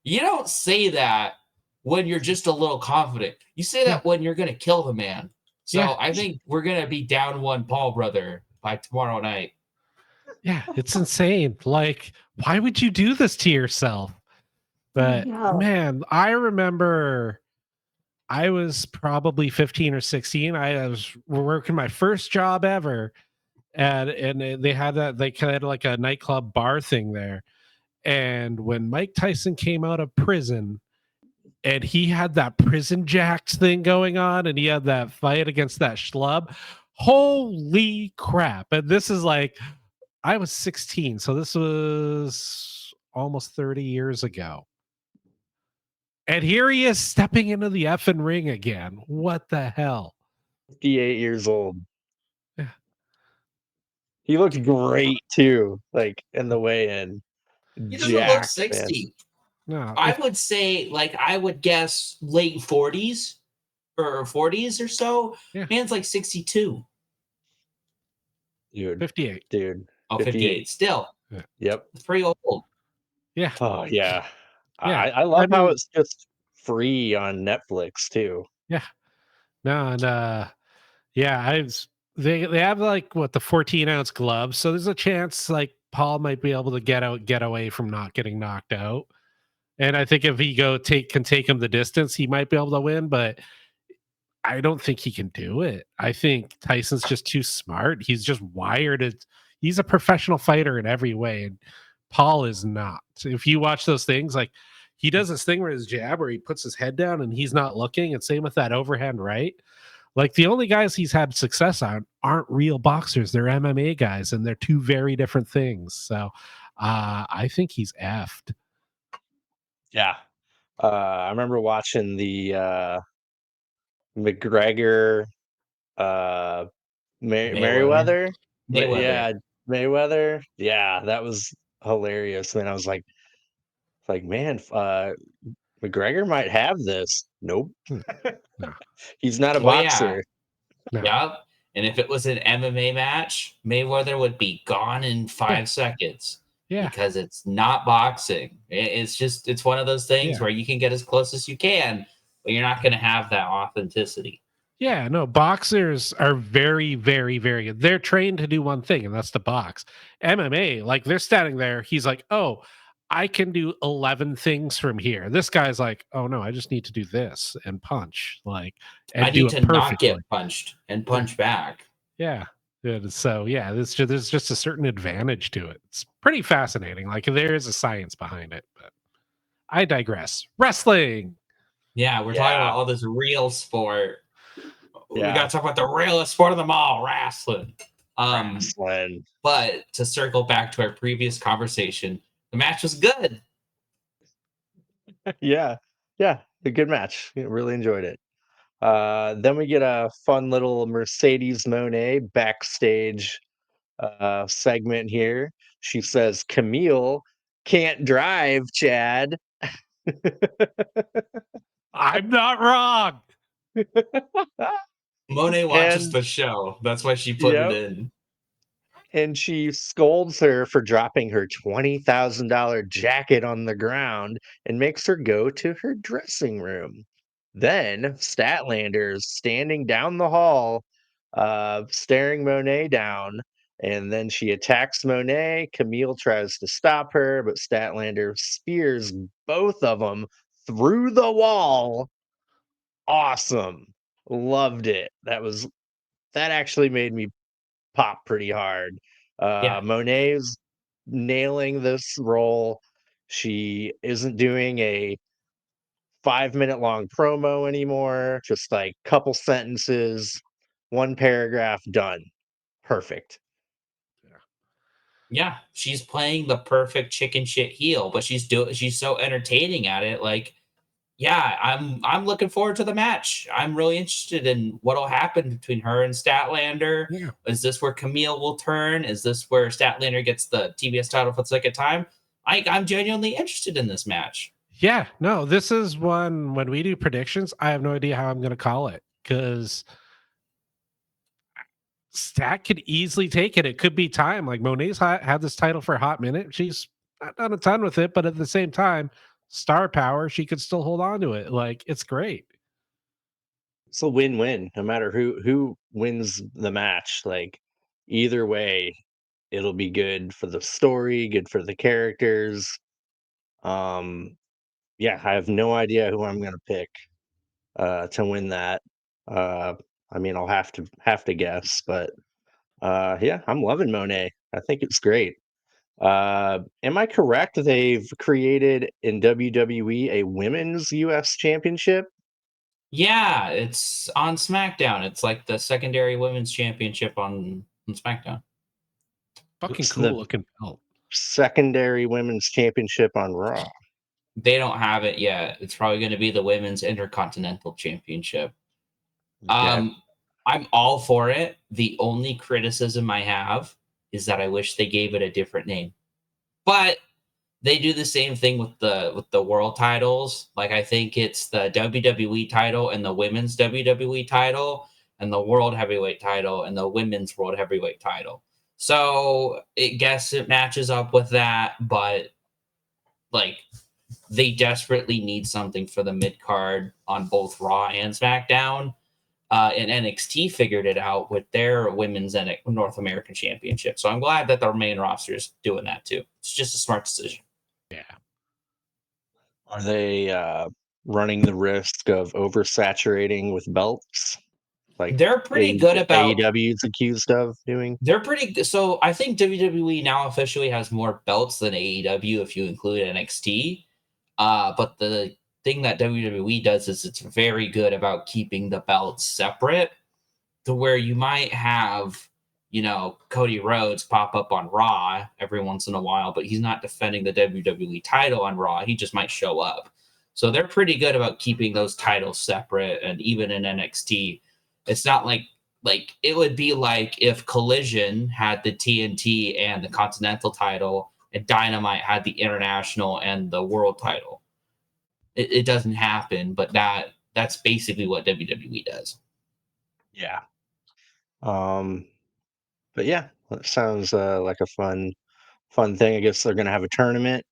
C: you don't say that when you're just a little confident. You say that when you're going to kill the man. So
B: Yeah.
C: I think we're going to be down one Paul brother by tomorrow night.
B: Yeah, it's insane. Like, why would you do this to yourself? But man, I remember I was probably 15 or 16. I was working my first job ever, and they had that, they kind of like a nightclub bar thing there. And when Mike Tyson came out of prison and he had that prison jacks thing going on and he had that fight against that schlub, holy crap. And this is like, I was 16, so this was almost 30 years ago. And here he is stepping into the effing ring again. What the hell?
A: 58 years old.
B: Yeah.
A: He looked great too, like in the weigh-in.
C: He doesn't look
A: Jacked, man.
C: 60.
B: No,
C: I would say, I would guess late 40s or 40s or so.
B: Yeah.
C: Man's like 62.
A: Dude.
B: 58.
A: Dude.
C: Oh, 58. Still.
B: Yeah.
A: Yep.
C: It's pretty old.
B: Yeah.
A: Oh yeah.
B: Yeah.
A: I love how
B: mean,
A: it's just free on Netflix too.
B: yeah. No, and yeah, they have like what, the 14-ounce gloves, so there's a chance like Paul might be able to get away from not getting knocked out. And I think if he can take him the distance, he might be able to win, but I don't think he can do it. I think Tyson's just too smart. He's just wired. He's a professional fighter in every way, and Paul is not. If you watch those things, like he does this thing where his jab, where he puts his head down and he's not looking, and same with that overhand right. Like the only guys he's had success on aren't real boxers; they're MMA guys, and they're two very different things. So, I think he's effed.
A: Yeah. I remember watching the McGregor
C: Mayweather.
A: Merriweather. Yeah, Mayweather. Yeah, that was hilarious. And I was like, man, McGregor might have this. Nope.
B: No.
A: He's not a
C: Oh, yeah.
A: boxer.
B: No.
C: Yep. And if it was an MMA match, Mayweather would be gone in 5 seconds.
B: Yeah.
C: Because it's not boxing. It's one of those things where you can get as close as you can, but you're not going to have that authenticity.
B: Yeah, no, boxers are very, very, very good. They're trained to do one thing, and that's to box. MMA, like they're standing there. He's like, oh, I can do 11 things from here. This guy's like, oh no, I just need to do this and punch, and
C: I
B: do
C: need
B: it
C: to
B: perfectly.
C: not get punched and punch back.
B: Yeah. So yeah, there's just a certain advantage to it. It's pretty fascinating. Like there is a science behind it, but I digress. Wrestling.
C: Yeah, we're talking about all this real sport.
A: Yeah.
C: We got to talk about the realest sport of them all, wrestling.
A: Wrestling.
C: But to circle back to our previous conversation, the match was good.
A: Yeah. A good match. Really enjoyed it. Then we get a fun little Mercedes Moné backstage segment here. She says, Camille can't drive, Chad.
B: I'm not wrong.
C: Monet watches the show. That's why she put it in.
A: And she scolds her for dropping her $20,000 jacket on the ground and makes her go to her dressing room. Then Statlander's standing down the hall, staring Monet down. And then she attacks Monet. Camille tries to stop her, but Statlander spears both of them through the wall. Awesome. Loved it. That actually made me pop pretty hard.
C: Yeah.
A: Monet's nailing this role. She isn't doing a 5-minute long promo anymore. Just like couple sentences, one paragraph, done. Perfect.
C: Yeah, she's playing the perfect chicken shit heel, but she's so entertaining at it. Like, yeah, I'm looking forward to the match. I'm really interested in what'll happen between her and Statlander.
B: Yeah.
C: Is this where Camille will turn? Is this where Statlander gets the TBS title for the second time? I'm genuinely interested in this match.
B: Yeah, no, this is one when we do predictions, I have no idea how I'm going to call it because Stat could easily take it. It could be time. Like Monet's had this title for a hot minute. She's not done a ton with it, but at the same time, star power, she could still hold on to it. Like it's great.
A: It's a win-win, no matter who wins the match. Like either way, it'll be good for the story, good for the characters. Um, yeah, I have no idea who I'm gonna pick to win that. Uh, I mean, I'll have to guess, but yeah, I'm loving Monet. I think it's great. Am I correct? They've created in WWE a women's US championship.
C: Yeah, it's on SmackDown. It's like the secondary women's championship on SmackDown.
B: Fucking
A: It's
B: cool
A: the
B: looking belt.
A: secondary women's championship on Raw.
C: They don't have it yet. It's probably going to be the women's intercontinental championship.
A: Okay.
C: I'm all for it. The only criticism I have is that I wish they gave it a different name. But they do the same thing with the world titles. Like I think it's the WWE title and the women's WWE title and the world heavyweight title and the women's world heavyweight title. So it guess it matches up with that, but like they desperately need something for the mid card on both Raw and SmackDown. And NXT figured it out with their women's and North American Championship. So I'm glad that their main roster is doing that too. It's just a smart decision.
B: Yeah.
A: Are they running the risk of oversaturating with belts like
C: They're pretty good about
A: AEW is accused of doing?
C: They're pretty good. So I think WWE now officially has more belts than AEW if you include NXT. But the thing that WWE does is it's very good about keeping the belts separate to where you might have, Cody Rhodes pop up on Raw every once in a while, but he's not defending the WWE title on Raw. He just might show up. So they're pretty good about keeping those titles separate. And even in NXT, it's not like it would be like if Collision had the TNT and the Continental title and Dynamite had the international and the world title. It doesn't happen, but that's basically what WWE does.
A: Yeah. But yeah, that sounds like a fun thing. I guess they're gonna have a tournament.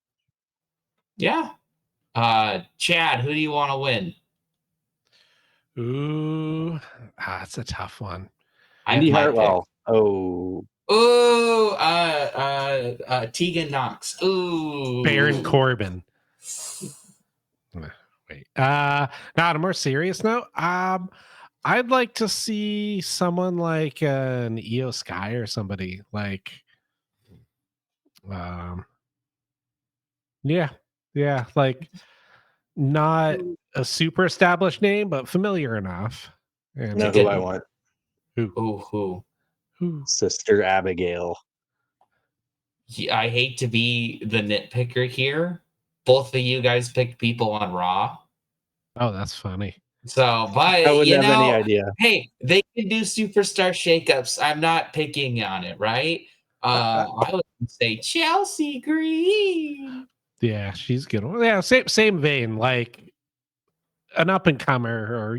C: Yeah. Chad, who do you want to win?
B: Ooh, that's a tough one.
C: I have
A: Indy
C: my pick.
A: Hartwell. Oh,
C: Ooh, Tegan Knox. Ooh.
B: Baron Corbin. Wait. Now on a more serious note, I'd like to see someone like an Io Sky or somebody like um yeah, like not a super established name, but familiar enough.
A: I
B: And
A: know who I want.
C: Who?
A: Sister Abigail.
C: I hate to be the nitpicker here. Both of you guys picked people on Raw.
B: Oh, that's funny.
C: So, but
A: I wouldn't have any idea.
C: hey, they can do superstar shakeups. I'm not picking on it, right? I would say Chelsea Green.
B: Yeah, she's good. Well, yeah, same vein, like an up and comer, or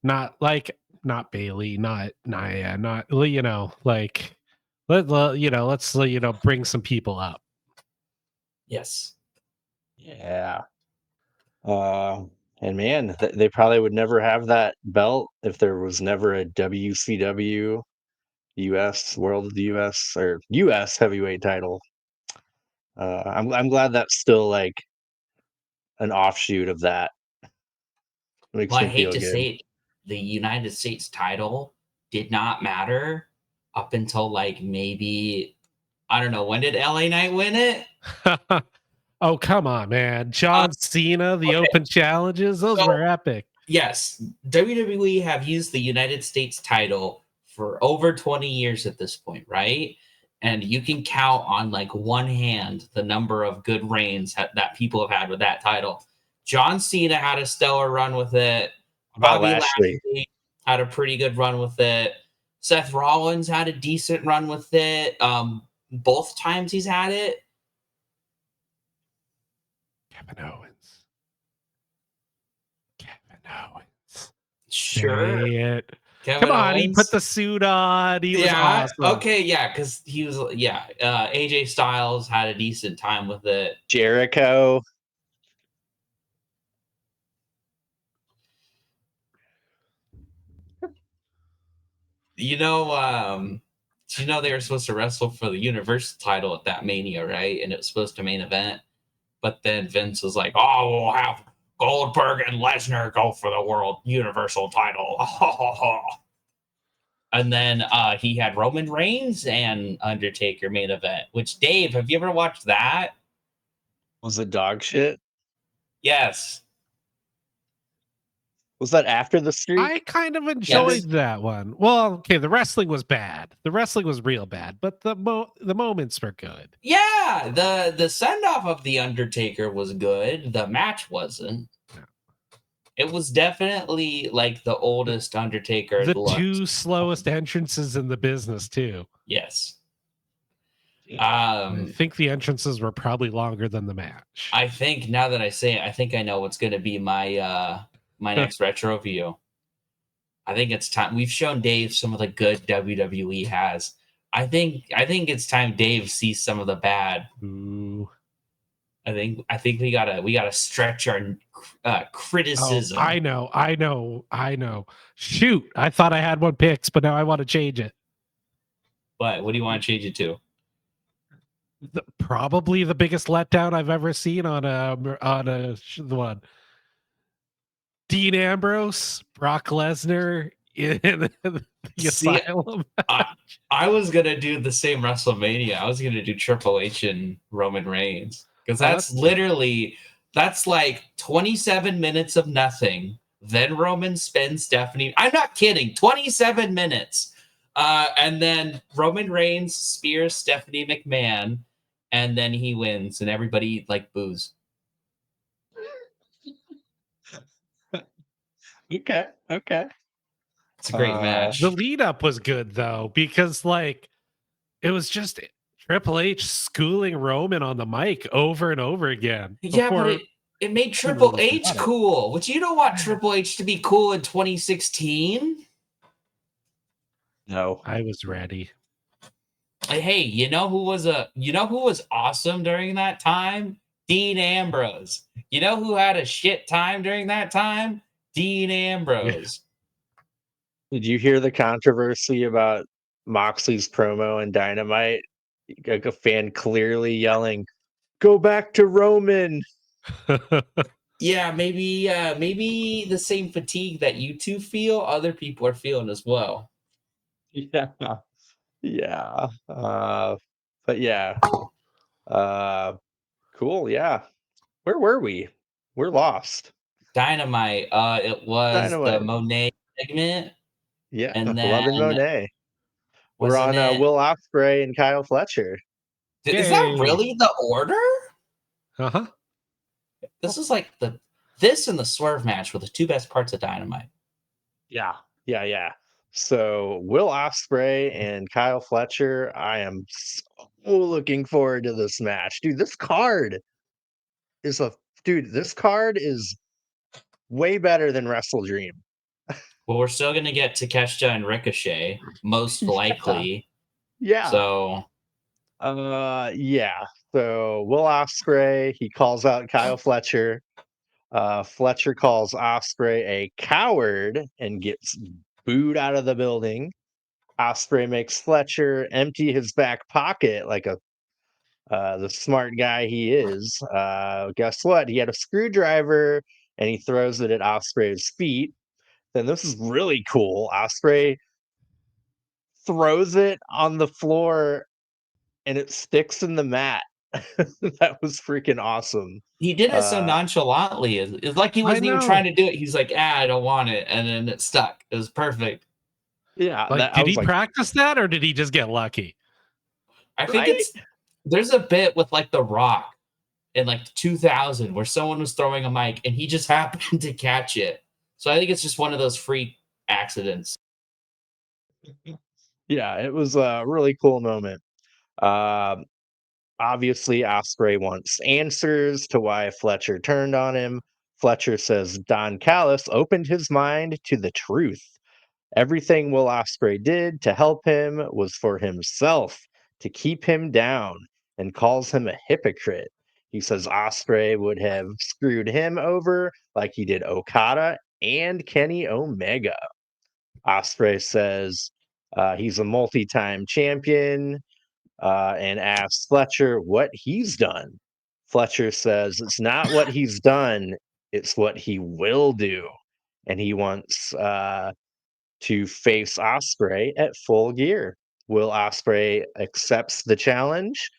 B: not Bailey, not Nia, not like let's bring some people up.
C: Yes.
A: Yeah. And man, they probably would never have that belt if there was never a WCW US World of the US or US heavyweight title. I'm glad that's still like an offshoot of that. Makes
C: Well, I
A: me
C: hate
A: feel
C: to
A: good.
C: say it, the United States title did not matter up until like maybe I don't know, when did LA Knight win it?
B: Oh, come on, man. John Cena, the
C: okay.
B: open challenges, those
C: So,
B: were epic.
C: yes, WWE have used the United States title for over 20 years at this point, right? And you can count on like one hand the number of good reigns that people have had with that title. John Cena had a stellar run with it.
A: About
C: Bobby
A: Lashley.
C: Lashley had a pretty good run with it. Seth Rollins had a decent run with it. Both times he's had it.
B: Kevin Owens. Kevin Owens.
C: Sure.
B: Say it.
C: Kevin
B: Come on, he put
C: Owens.
B: the suit on. He was
C: Yeah.
B: awesome.
C: Okay. Yeah. Because he was. Yeah. AJ Styles had a decent time with it.
A: Jericho.
C: You know. You know they were supposed to wrestle for the Universal title at that Mania, right? And it was supposed to main event, but then Vince was like, "Oh, we'll have Goldberg and Lesnar go for the World Universal title." And then he had Roman Reigns and Undertaker main event. Which Dave, have you ever watched that?
A: Was it dog shit?
C: Yes.
A: Was that after the streak?
B: I kind of enjoyed that one. Well, okay, the wrestling was bad. The wrestling was real bad, but the moments were good.
C: Yeah, the send off of the Undertaker was good. The match wasn't. It was definitely like the oldest Undertaker.
B: The two slowest entrances in the business too.
C: Yes.
B: I think the entrances were probably longer than the match.
C: I think now that I say it, I think I know what's going to be my my next retro view. I think it's time. We've shown Dave some of the good WWE has. I think it's time Dave sees some of the bad.
B: Ooh.
C: I think we gotta stretch our criticism.
B: Oh, I know. Shoot, I thought I had one picks, but now I want to change it.
C: What do you want to change it to?
B: Probably the biggest letdown I've ever seen on a one. Dean Ambrose, Brock Lesnar in the Asylum.
C: I was gonna do the same WrestleMania. I was gonna do Triple H and Roman Reigns because that's like 27 minutes of nothing. Then Roman spins Stephanie. I'm not kidding. 27 minutes. And then Roman Reigns spears Stephanie McMahon, and then he wins, and everybody like boos.
A: Okay.
C: It's a great match.
B: The lead up was good though, because like it was just Triple H schooling Roman on the mic over and over again.
C: Yeah, but it made Triple H cool. Which you don't want Triple H to be cool in 2016.
A: No,
B: I was ready.
C: Hey, you know who was awesome during that time? Dean Ambrose. You know who had a shit time during that time? Dean Ambrose.
A: Did you hear the controversy about Moxley's promo and Dynamite? Like a fan clearly yelling, "Go back to Roman."
C: Yeah, maybe the same fatigue that you two feel, other people are feeling as well.
A: Yeah. But yeah. Cool. Yeah. Where were we? We're lost.
C: Dynamite. It was the
A: Dynamite.
C: Monet segment.
A: Yeah.
C: And then
A: Loving Monet. We're
C: wasn't
A: on
C: it?
A: Will Ospreay and Kyle Fletcher.
C: Is that really the order?
B: Uh-huh.
C: This is like this and the Swerve match were the two best parts of Dynamite.
A: Yeah. So Will Ospreay and Kyle Fletcher, I am so looking forward to this match. Dude, this card is way better than Wrestle Dream.
C: Well, we're still gonna get Takeshita and Ricochet, most likely.
A: Yeah.
C: So
A: yeah. So Will Ospreay, he calls out Kyle Fletcher. Fletcher calls Ospreay a coward and gets booed out of the building. Ospreay makes Fletcher empty his back pocket like a The smart guy he is. Guess what? He had a screwdriver and he throws it at Osprey's feet. Then this is really cool. Osprey throws it on the floor and it sticks in the mat. That was freaking awesome.
C: He did it so
A: Uh,
C: nonchalantly. It's like he
B: I
C: wasn't even trying
B: know.
C: to do it. He's like, I don't want it. And then it stuck. It was perfect.
A: yeah,
B: Like,
A: that I
B: did
A: was
B: he
A: like,
B: practice that or did he just get lucky?
C: I think
A: right?
C: there's a bit with like The Rock in like 2000 where someone was throwing a mic and he just happened to catch it. So I think it's just one of those freak accidents.
A: Yeah, it was a really cool moment. Um, Obviously, Osprey wants answers to why Fletcher turned on him. Fletcher says Don Callis opened his mind to the truth. Everything Will Ospreay did to help him was for himself, to keep him down, and calls him a hypocrite. He says Ospreay would have screwed him over like he did Okada and Kenny Omega. Ospreay says he's a multi-time champion and asks Fletcher what he's done. Fletcher says it's not what he's done, it's what he will do. And he wants to face Osprey at Full Gear. Will Osprey accepts the challenge?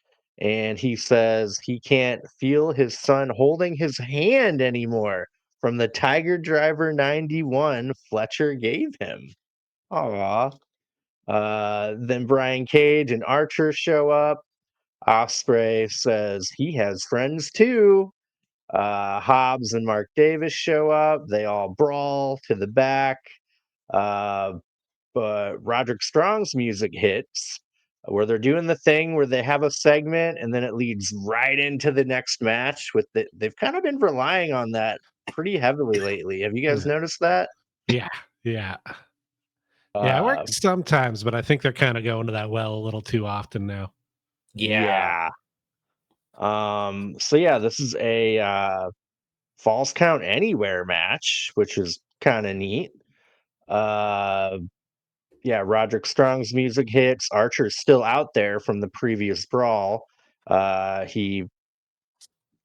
A: And he says he can't feel his son holding his hand anymore from the Tiger Driver 91 Fletcher gave him. Aw. Then Brian Cage and Archer show up. Osprey says he has friends too. Hobbs and Mark Davis show up. They all brawl to the back. Uh, but Roderick Strong's music hits where they're doing the thing where they have a segment and then it leads right into the next match they've kind of been relying on that pretty heavily lately. Have you guys noticed that?
B: Yeah, yeah. Yeah, it
A: Uh,
B: works sometimes, but I think they're kind of going to that well a little too often now.
C: Yeah.
A: yeah. So yeah, this is a falls count anywhere match, which is kind of neat. Uh, yeah, Roderick Strong's music hits. Archer's still out there from the previous brawl. He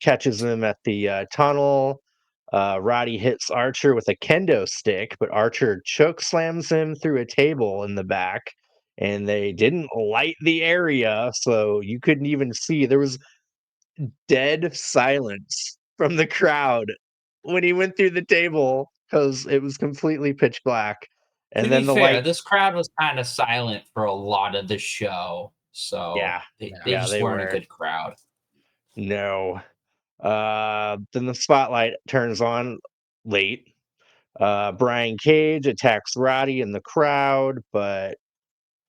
A: catches him at the tunnel. Roddy hits Archer with a kendo stick, but Archer choke slams him through a table in the back. And they didn't light the area, so you couldn't even see. There was dead silence from the crowd when he went through the table because it was completely pitch black.
C: To
A: And
C: be
A: then the
C: fair,
A: light,
C: this crowd was kind of silent for a lot of the show. So
A: yeah,
C: they
A: yeah,
C: just
A: they
C: weren't a
A: were.
C: good crowd.
A: No. Then the spotlight turns on late. Brian Cage attacks Roddy in the crowd, but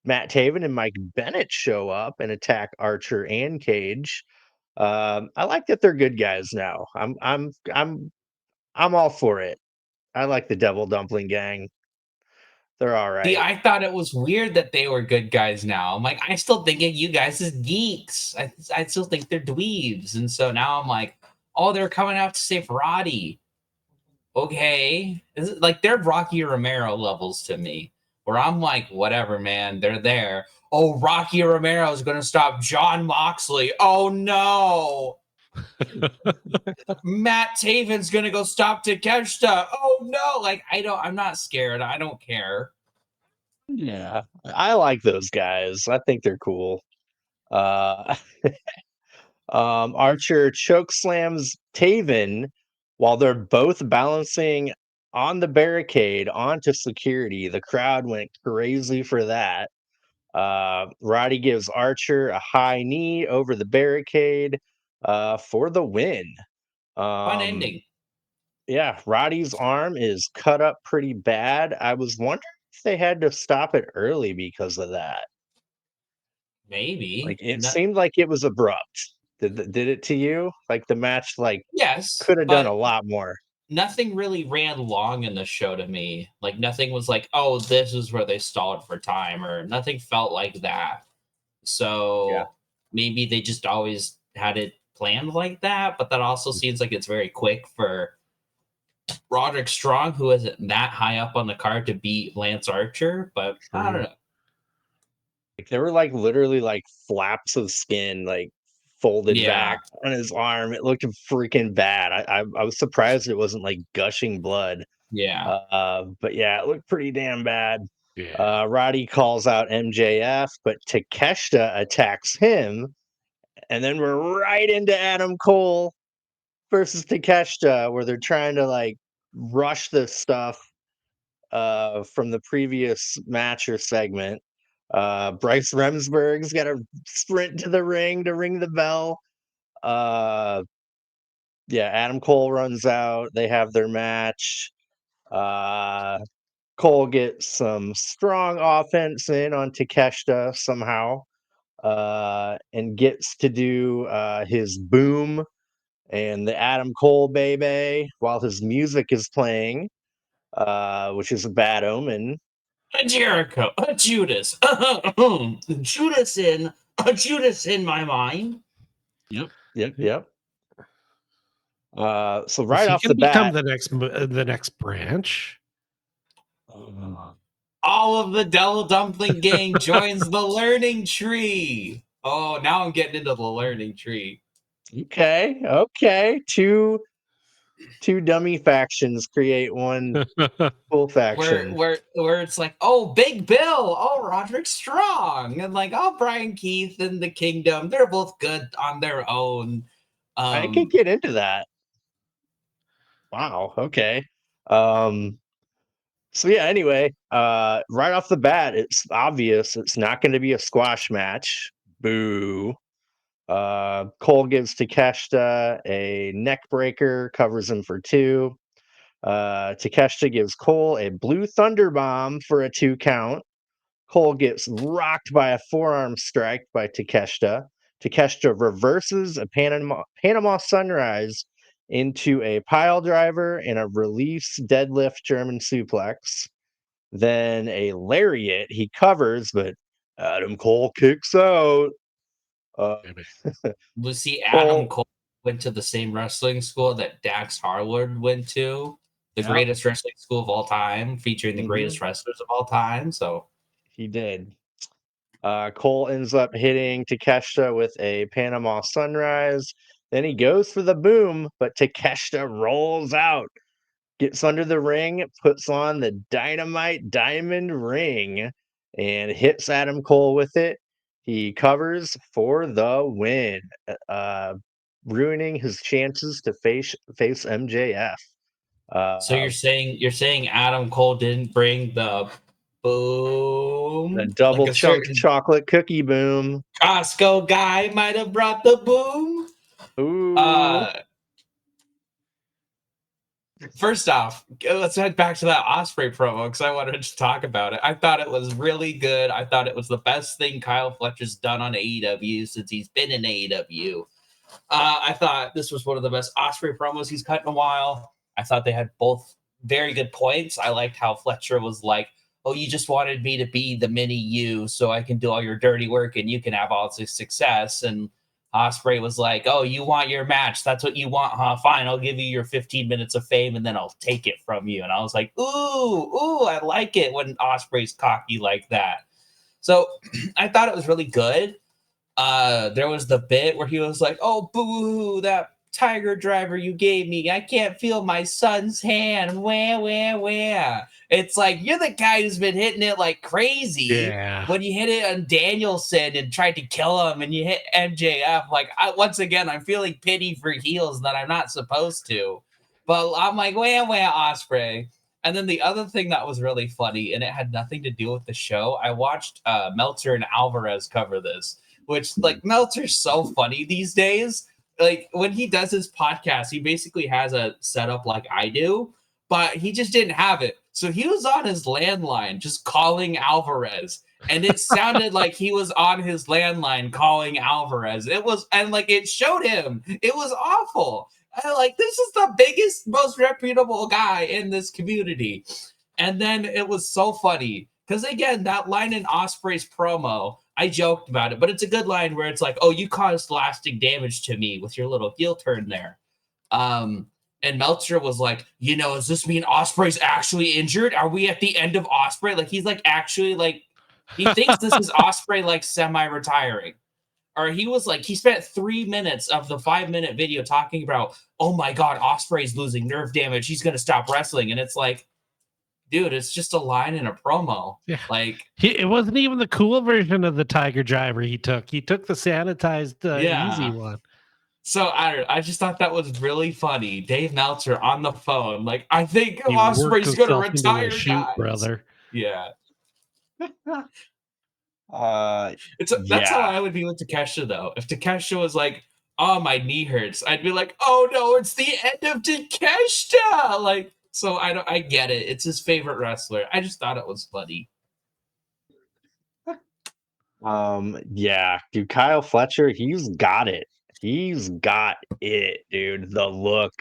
A: Matt Taven and Mike Bennett show up and attack Archer and Cage. I like that they're good guys now. I'm all for it. I like the Devil Dumpling Gang. They're all
C: See,
A: right.
C: I thought it was weird that they were good guys now. I'm like, I still think of you guys as geeks. I still think they're dweebs. And so now I'm like, oh, they're coming out to save Roddy. Okay. Like they're Rocky Romero levels to me, where I'm like, whatever, man, they're there. Oh, Rocky Romero is going to stop John Moxley. Oh, no. Matt Taven's going to go stop Takeshita. Oh, no. Like, I'm not scared. I don't care.
A: Yeah, I like those guys. I think they're cool. Uh, Archer choke slams Taven while they're both balancing on the barricade onto security. The crowd went crazy for that. Roddy gives Archer a high knee over the barricade for the win.
C: Fun
A: Um,
C: ending.
A: yeah, Roddy's arm is cut up pretty bad. I was wondering if they had to stop it early because of that. Like
C: Maybe.
A: it
C: No,
A: seemed like it was abrupt. Did it to you? Like the match like
C: yes,
A: could have done a
C: but
A: lot more.
C: nothing really ran long in the show to me. Like, nothing was like, oh, this is where they stalled for time, or nothing felt like that.
A: Yeah.
C: So maybe they just always had it planned like that. But that also seems like it's very quick for Roderick Strong, who isn't that high up on the card, to beat Lance Archer. But I don't
A: True.
C: know.
A: Like there were like literally like flaps of skin like folded
C: Yeah.
A: back on his arm. It looked freaking bad. I was surprised it wasn't like gushing blood.
C: Yeah.
A: But yeah, it looked pretty damn bad.
B: Yeah.
A: Roddy calls out MJF, but Takeshita attacks him, and then we're right into Adam Cole versus Takeshita, where they're trying to like rush this stuff from the previous match or segment. Bryce Remsburg's got to sprint to the ring to ring the bell. Yeah, Adam Cole runs out. They have their match. Cole gets some strong offense in on Takeshita somehow, and gets to do his boom and the Adam Cole baby while his music is playing, which is a bad omen.
C: A Jericho, a Judas, Judas in my mind.
A: Yep. So
B: Is
A: right
B: he
A: off
B: gonna
A: the
B: become
A: bat,
B: the next branch?
C: All of the Devil Dumpling Gang joins the learning tree. Oh, now I'm getting into the learning tree.
A: okay, two dummy factions create one full
C: Where
A: faction.
C: where it's like, oh, Big Bill, oh, Roderick Strong, and like, oh, Brian Keith and the Kingdom, they're both good on their own.
A: I can get into that. Wow. Okay. Um, so yeah, anyway, right off the bat, it's obvious it's not going to be a squash match. Boo. Cole gives Takeshita a neck breaker, covers him for 2. Takeshita gives Cole a blue thunder bomb for a 2 count. Cole gets rocked by a forearm strike by Takeshita. Takeshita reverses a Panama Sunrise into a pile driver and a release deadlift German suplex. Then a lariat he covers, but Adam Cole kicks out. Uh,
C: Was he Adam
A: Cole,
C: Cole went to the same wrestling school that Dax Harwood went to? The
A: yeah,
C: greatest wrestling school of all time, featuring the greatest
A: mhm,
C: wrestlers of all time. So
A: he did. Cole ends up hitting Takeshita with a Panama Sunrise. Then he goes for the boom, but Takeshita rolls out, gets under the ring, puts on the Dynamite Diamond Ring, and hits Adam Cole with it. He covers for the win, ruining his chances to face MJF.
C: so
A: Uh,
C: you're saying Adam Cole didn't bring the
A: the
C: boom like
A: double
C: a
A: chunk
C: certain
A: chocolate cookie boom.
C: Costco guy might have brought the boom.
A: Ooh.
C: Uh First off, let's head back to that Osprey promo because I wanted to talk about it. I thought it was really good. I thought it was the best thing Kyle Fletcher's done on AEW since he's been in AEW. I thought this was one of the best Osprey promos he's cut in a while. I thought they had both very good points. I liked how Fletcher was like, "Oh, you just wanted me to be the mini you, so I can do all your dirty work and you can have all this success." And Osprey was like, "Oh, you want your match? That's what you want, huh? Fine, I'll give you your 15 minutes of fame, and then I'll take it from you." And I was like, "Ooh, I like it when Osprey's cocky like that." So I thought it was really good. There was the bit where he was like, "Oh, boo, that tiger driver you gave me, I can't feel my son's hand. Where? It's like, you're the guy who's been hitting it like crazy.
B: Yeah.
C: When you hit it on Danielson and tried to kill him, and you hit MJF, like, once again, I'm feeling pity for heels that I'm not supposed to. But I'm like, where, Osprey?" And then the other thing that was really funny, and it had nothing to do with the show, I watched Meltzer and Alvarez cover this, which, like, Meltzer's so funny these days. Like, when he does his podcast, he basically has a setup like I do, but he just didn't have it. So he was on his landline just calling Alvarez. And it sounded like he was on his landline calling Alvarez. It was, and like, it showed him. It was awful. Like, this is the biggest, most reputable guy in this community. And then it was so funny because, again, that line in Osprey's promo, I joked about it, but it's a good line where it's like, "Oh, you caused lasting damage to me with your little heel turn there." And Meltzer was like, "Does this mean Osprey's actually injured? Are we at the end of Osprey?" Like, he's like, actually, like, he thinks this is Osprey like semi-retiring. or he spent 3 minutes of the 5-minute video talking about, oh my god, Ospreay's losing nerve damage, he's gonna stop wrestling, and it's like, dude, it's just a line in a promo.
B: Yeah.
C: Like,
B: it wasn't even the cool version of the Tiger Driver he took. He took the sanitized easy one.
C: So I just thought that was really funny. Dave Meltzer on the phone, like, I think
B: He worked
C: Ospreay's gonna
B: himself into a
C: retire,
B: shoot,
C: guys.
B: brother.
C: Yeah. That's how
A: Yeah.
C: I would be with Takeshita, though. If Takeshita was like, "Oh, my knee hurts," I'd be like, "Oh no, it's the end of Takeshita!" Like, so I get it. It's his favorite wrestler. I just thought it was funny.
A: Yeah, dude, Kyle Fletcher, he's got it. He's got it, dude. The look,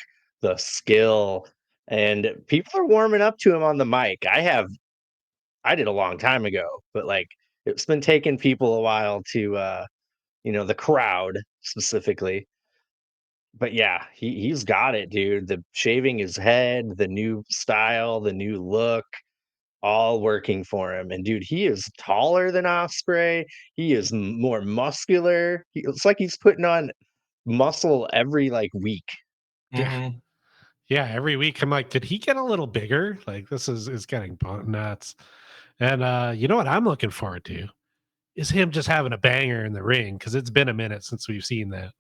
A: the skill, and people are warming up to him on the mic. I did a long time ago, but like it's been taking people a while to the crowd specifically. But yeah, he's got it, dude. The shaving his head, the new style, the new look, all working for him. And dude, he is taller than Osprey. He is more muscular. It's like he's putting on muscle every like week.
B: Yeah. Yeah, every week I'm like, did he get a little bigger? Like this is getting nuts. And you know what I'm looking forward to is him just having a banger in the ring, because it's been a minute since we've seen that.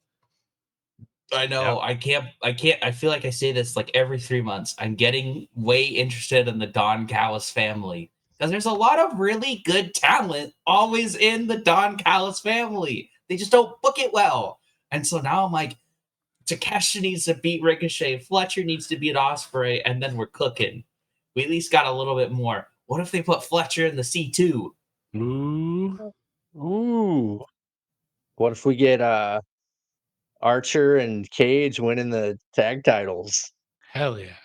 C: I know.
A: Yep.
C: I can't. I feel like I say this like every 3 months. I'm getting way interested in the Don Callis family because there's a lot of really good talent always in the Don Callis family. They just don't book it well. And so now I'm like, Takeshi needs to beat Ricochet, Fletcher needs to beat Ospreay, and then we're cooking. We at least got a little bit more. What if they put Fletcher in the C2?
A: Ooh. What if we get Archer and Cage winning the tag titles?
B: Hell yeah.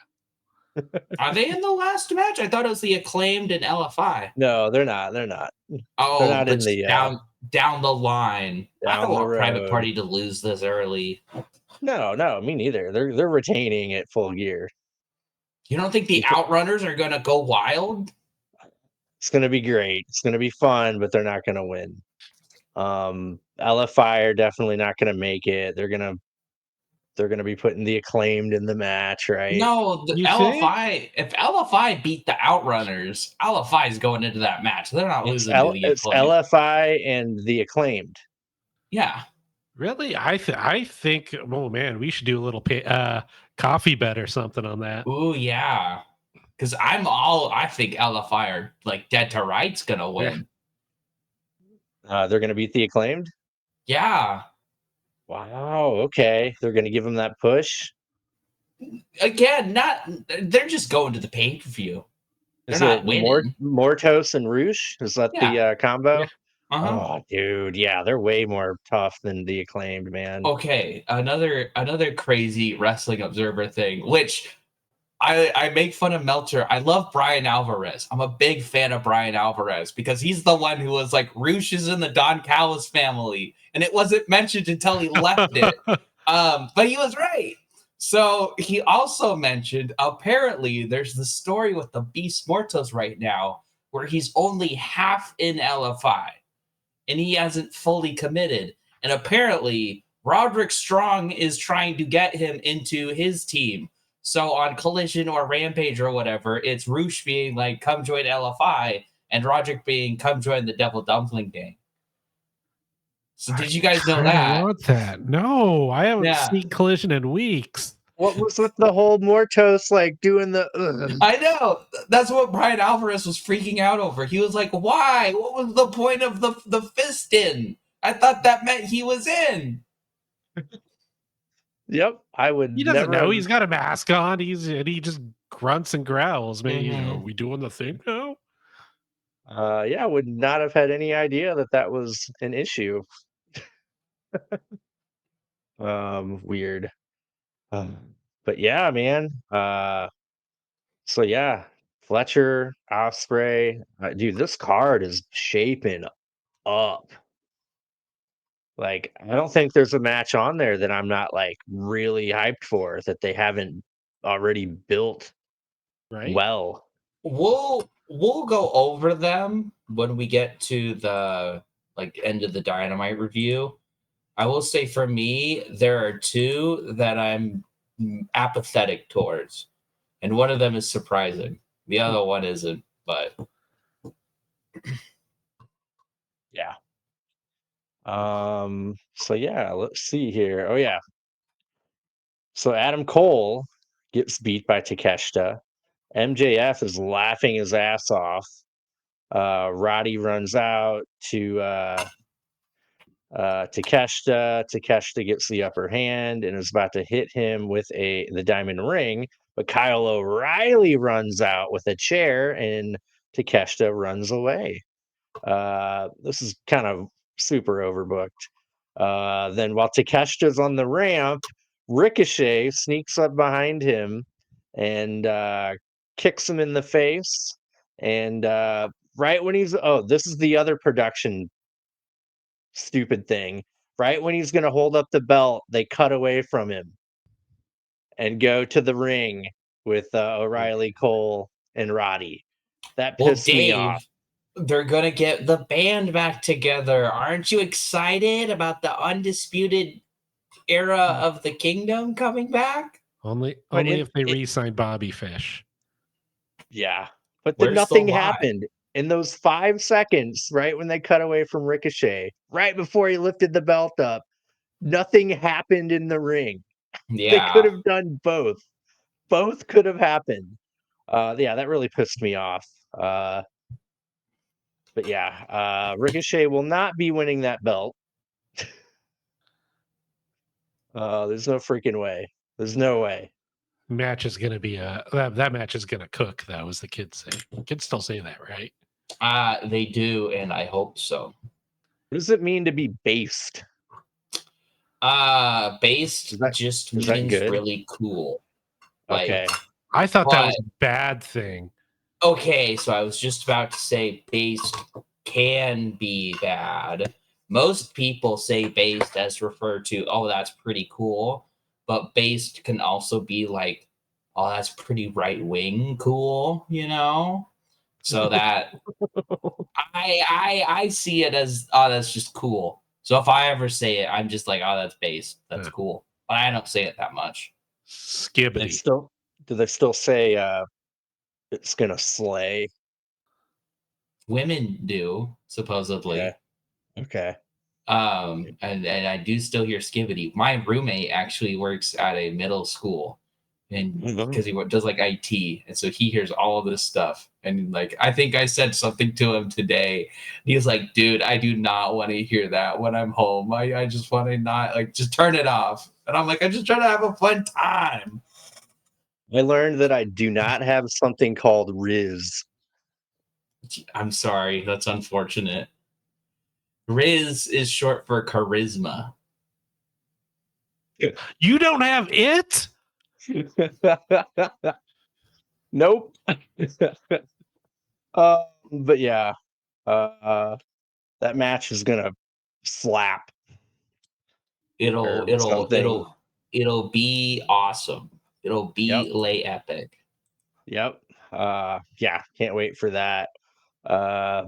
C: Are they in the last match? I thought it was the Acclaimed and LFI.
A: No, they're not. They're not.
C: Oh,
A: They're not
C: but
A: in the
C: down the line. I don't
A: down the
C: want Private
A: road.
C: Party to lose this early.
A: No, me neither. They're retaining it full gear.
C: You don't think the Outrunners are gonna go wild?
A: It's gonna be great. It's gonna be fun, but they're not gonna win. LFI are definitely not gonna make it. They're gonna be putting the Acclaimed in the match, right?
C: No, the
B: You think?
C: LFI. If LFI beat the Outrunners, LFI is going into that match. They're not losing to the
A: It's
C: Acclaimed.
A: LFI and the Acclaimed.
C: Yeah.
B: Really? I think, oh man, we should do a little coffee bet or something on that.
C: Ooh, yeah. Because I think LFI are like dead to rights gonna win.
A: They're gonna beat the Acclaimed.
C: Yeah.
A: Wow. Okay, they're gonna give them that push.
C: Again, they're just going to the pay-per-view. They're
A: Is
C: not
A: it
C: winning.
A: Mortos and Roosh? Is that the combo?
B: Yeah.
C: Uh-huh.
A: Oh, dude, yeah, they're way more tough than the Acclaimed, man.
C: Okay, another crazy wrestling observer thing, which I make fun of Meltzer. I love Brian Alvarez. I'm a big fan of Brian Alvarez because he's the one who was like, Roosh is in the Don Callis family, and it wasn't mentioned until he left it. But he was right. So he also mentioned apparently there's the story with the Beast Mortos right now where he's only half in LFI and he hasn't fully committed. And apparently Roderick Strong is trying to get him into his team. So on Collision or Rampage or whatever, it's Roosh being like, come join LFI, and Roderick being, come join the Devil Dumpling Gang. So did you guys know that?
B: I want that. No, I haven't
C: Yeah.
B: seen Collision in weeks.
A: What was with the whole Mortos like doing the?
C: I know. That's what Brian Alvarez was freaking out over. He was like, why? What was the point of the fist in? I thought that meant he was in.
A: Yep, I would.
B: He doesn't
A: never
B: know. He's got a mask on. He just grunts and growls. Maybe
C: Mhm.
B: are we doing the thing now?
A: Yeah, I would not have had any idea that was an issue. Weird. But yeah, man. So yeah, Fletcher, Osprey, dude, this card is shaping up. Like, I don't think there's a match on there that I'm not like really hyped for that they haven't already built
B: Right?
A: well.
C: We'll go over them when we get to the like end of the Dynamite review. I will say for me, there are two that I'm apathetic towards, and one of them is surprising. The other one isn't, but
A: Yeah. So yeah, let's see here. Oh yeah. So Adam Cole gets beat by Takeshita. MJF is laughing his ass off. Roddy runs out to Takeshita. Takeshita gets the upper hand and is about to hit him with the diamond ring, but Kyle O'Reilly runs out with a chair and Takeshita runs away. This is kind of super overbooked. Then while Takeshita's on the ramp, Ricochet sneaks up behind him and kicks him in the face. And right when this is the other production stupid thing. Right when he's going to hold up the belt, they cut away from him and go to the ring with O'Reilly, Cole, and Roddy. That
C: well,
A: pissed me off.
C: Dave, they're gonna get the band back together. Aren't you excited about the undisputed era of the kingdom coming back?
B: Only
A: But
B: if they re-sign Bobby Fish.
A: Yeah, but then
C: Where's the
A: nothing
C: lie?
A: happened in those 5 seconds, right when they cut away from Ricochet, right before he lifted the belt up. Nothing happened in the ring. They could
C: Yeah,
A: have done both. Both could have happened. Yeah, that really pissed me off. But yeah, Ricochet will not be winning that belt. There's no freaking way. There's no way.
B: Match is gonna be that match is gonna cook though, as the kids say. Kids still say that, right?
C: they do, and I hope so.
A: What does it mean to be based?
C: Based
A: Is that
C: just
A: is that
C: means
A: good?
C: really cool.
A: Okay.
C: Like,
B: I thought that was
C: but
B: a bad thing.
C: okay, so I was just about to say based can be bad. Most people say based as referred to, oh, that's pretty cool. But based can also be like, oh, that's pretty right wing cool, you know? So that I see it as, oh, that's just cool. So if I ever say it, I'm just like, oh, that's based. That's
B: Huh.
C: cool. But I don't say it that much.
A: They
B: Skibbity.
A: still do they still say it's gonna slay?
C: Women do,
A: Okay.
C: supposedly.
A: Okay.
C: And I do still hear skibbity. My roommate actually works at a middle school, and because he does like IT, and so he hears all of this stuff. And like, I think I said something to him today. He was like, "Dude, I do not want to hear that when I'm home. I just want to not like just turn it off." And I'm like, "I'm just trying to have a fun time."
A: I learned that I do not have something called Riz.
C: I'm sorry, that's unfortunate. Riz is short for charisma.
B: You don't have it?
A: Nope. But yeah, that match is gonna slap
C: It'll
A: or
C: it'll
A: something.
C: it'll it'll be awesome. It'll
A: Yep.
C: be lay epic.
A: Yep. Yeah, can't wait for that. Uh,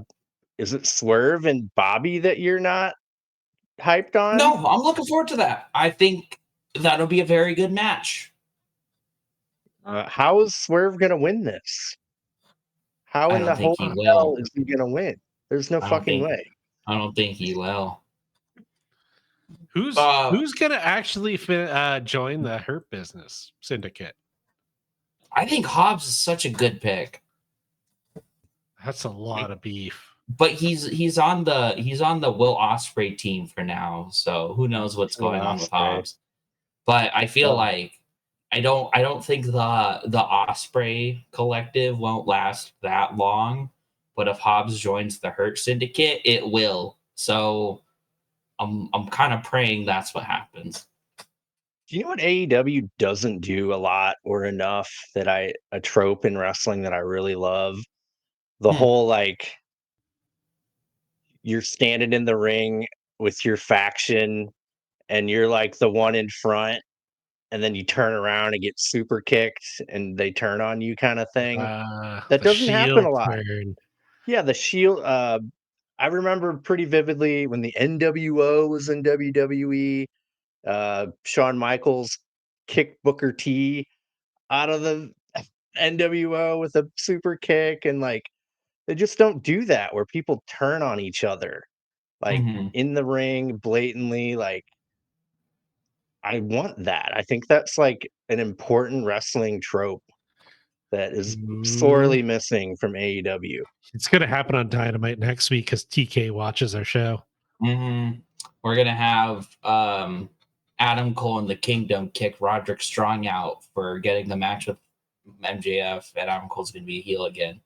A: is it Swerve and Bobby that you're not hyped on?
C: No, I'm looking forward to that. I think that'll be a very good match.
A: How is Swerve gonna win this? How
C: I
A: in
C: don't
A: the
C: think
A: whole
C: he
A: hell
C: will.
A: is he gonna win? There's no
C: I don't
A: fucking
C: think
A: way.
C: I don't think he will.
B: Who's gonna actually join the Hurt Business Syndicate?
C: I think Hobbs is such a good pick.
B: That's a lot of beef.
C: But he's on the Will Ospreay team for now, so who knows what's
A: Oh,
C: going on with
A: Ospreay.
C: Hobbs. But I feel
A: Oh.
C: like I don't think the Osprey collective won't last that long. But if Hobbs joins the Hurt Syndicate, it will. So I'm kind of praying that's what happens.
A: Do you know what AEW doesn't do a lot or enough that a trope in wrestling that I really love? The whole like you're standing in the ring with your faction and you're like the one in front and then you turn around and get super kicked and they turn on you kind of thing. That
B: The
A: doesn't happen
B: Shield
A: a lot.
B: turn.
A: Yeah, the Shield I remember pretty vividly when the NWO was in WWE. Shawn Michaels kicked Booker T out of the NWO with a super kick, and like they just don't do that where people turn on each other like
C: Mhm.
A: in the ring blatantly. Like I want that. I think that's like an important wrestling trope that is
B: Mm,
A: sorely missing from AEW.
B: it's gonna happen on Dynamite next week because TK watches our show.
C: Mhm. We're gonna have Adam Cole and the Kingdom kick Roderick Strong out for getting the match with MJF, and Adam Cole's gonna be a heel again.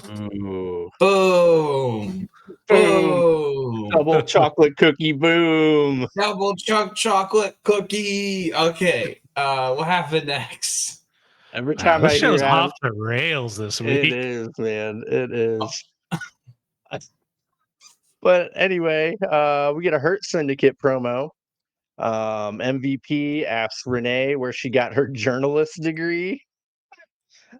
A: Ooh.
C: Boom!
A: Boom.
C: Boom!
A: Double chocolate cookie boom.
C: Double chunk chocolate cookie. Okay. What happened next?
A: Every
B: Wow,
A: time
B: this
A: I hear
B: show's
A: Adam,
B: off the rails this
A: it
B: week.
A: is, man. It is. But anyway, we get a Hurt Syndicate promo. MVP asks Renee where she got her journalist degree.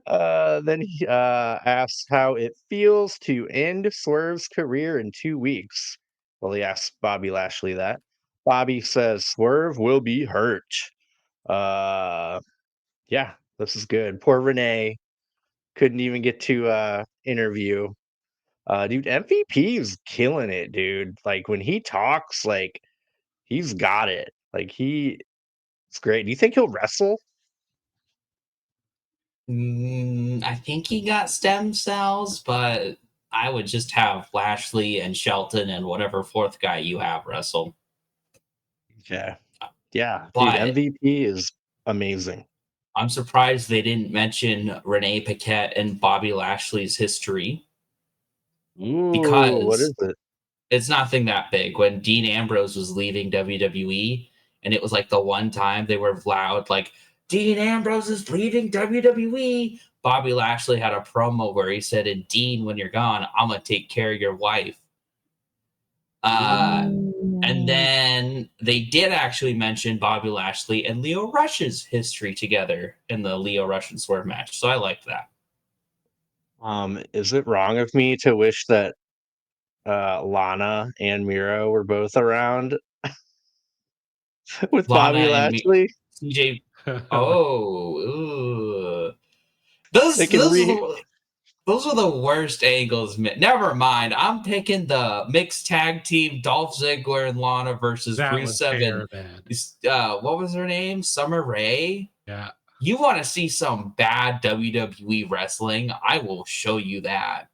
A: Then he asks how it feels to end Swerve's career in 2 weeks. Well, he asks Bobby Lashley that. Bobby says Swerve will be hurt. Uh, yeah, this is good. Poor Renee couldn't even get to interview. Dude, MVP is killing it, dude. Like when he talks, like he's got it. Like it's great. Do you think he'll wrestle?
C: I think he got stem cells, but I would just have Lashley and Shelton and whatever fourth guy you have wrestle.
A: Yeah. Yeah, dude,
C: But
A: MVP is amazing.
C: I'm surprised they didn't mention Renee Paquette and Bobby Lashley's history
A: Ooh, what
C: because
A: is it?
C: it's nothing that big. When Dean Ambrose was leaving WWE, and it was like the one time they were loud, like, Dean Ambrose is leaving WWE. Bobby Lashley had a promo where he said, and Dean, when you're gone, I'm going to take care of your wife. And
A: Ooh.
C: then they did actually mention Bobby Lashley and Leo Rush's history together in the Leo Rush and Swerve match. So I liked that.
A: Is it wrong of me to wish that Lana and Miro were both around with
C: Lana
A: Bobby
C: and
A: Lashley?
C: CJ. Oh, ooh. Those
A: They can
C: those those are the worst angles. Never mind. I'm picking the mixed tag team: Dolph Ziggler and Lana versus
B: That was
C: Rusev and
B: fair, man.
C: what was her name? Summer Rae.
B: Yeah.
C: You want to see some bad WWE wrestling? I will show you that.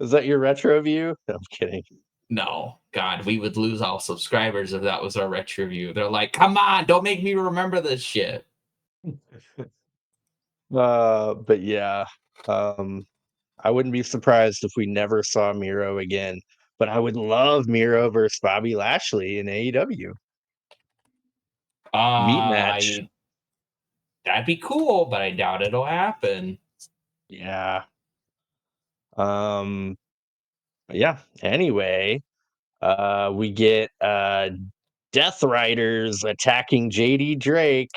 A: Is that your retro view? No, I'm kidding.
C: No, God, we would lose all subscribers if that was our retro review. They're like, come on, don't make me remember this shit.
A: But yeah, um, I wouldn't be surprised if we never saw Miro again. But I would love Miro versus Bobby Lashley in AEW meat match.
C: I That'd be cool, but I doubt it'll happen.
A: Yeah. Um. Yeah. Anyway, we get Death Riders attacking JD Drake,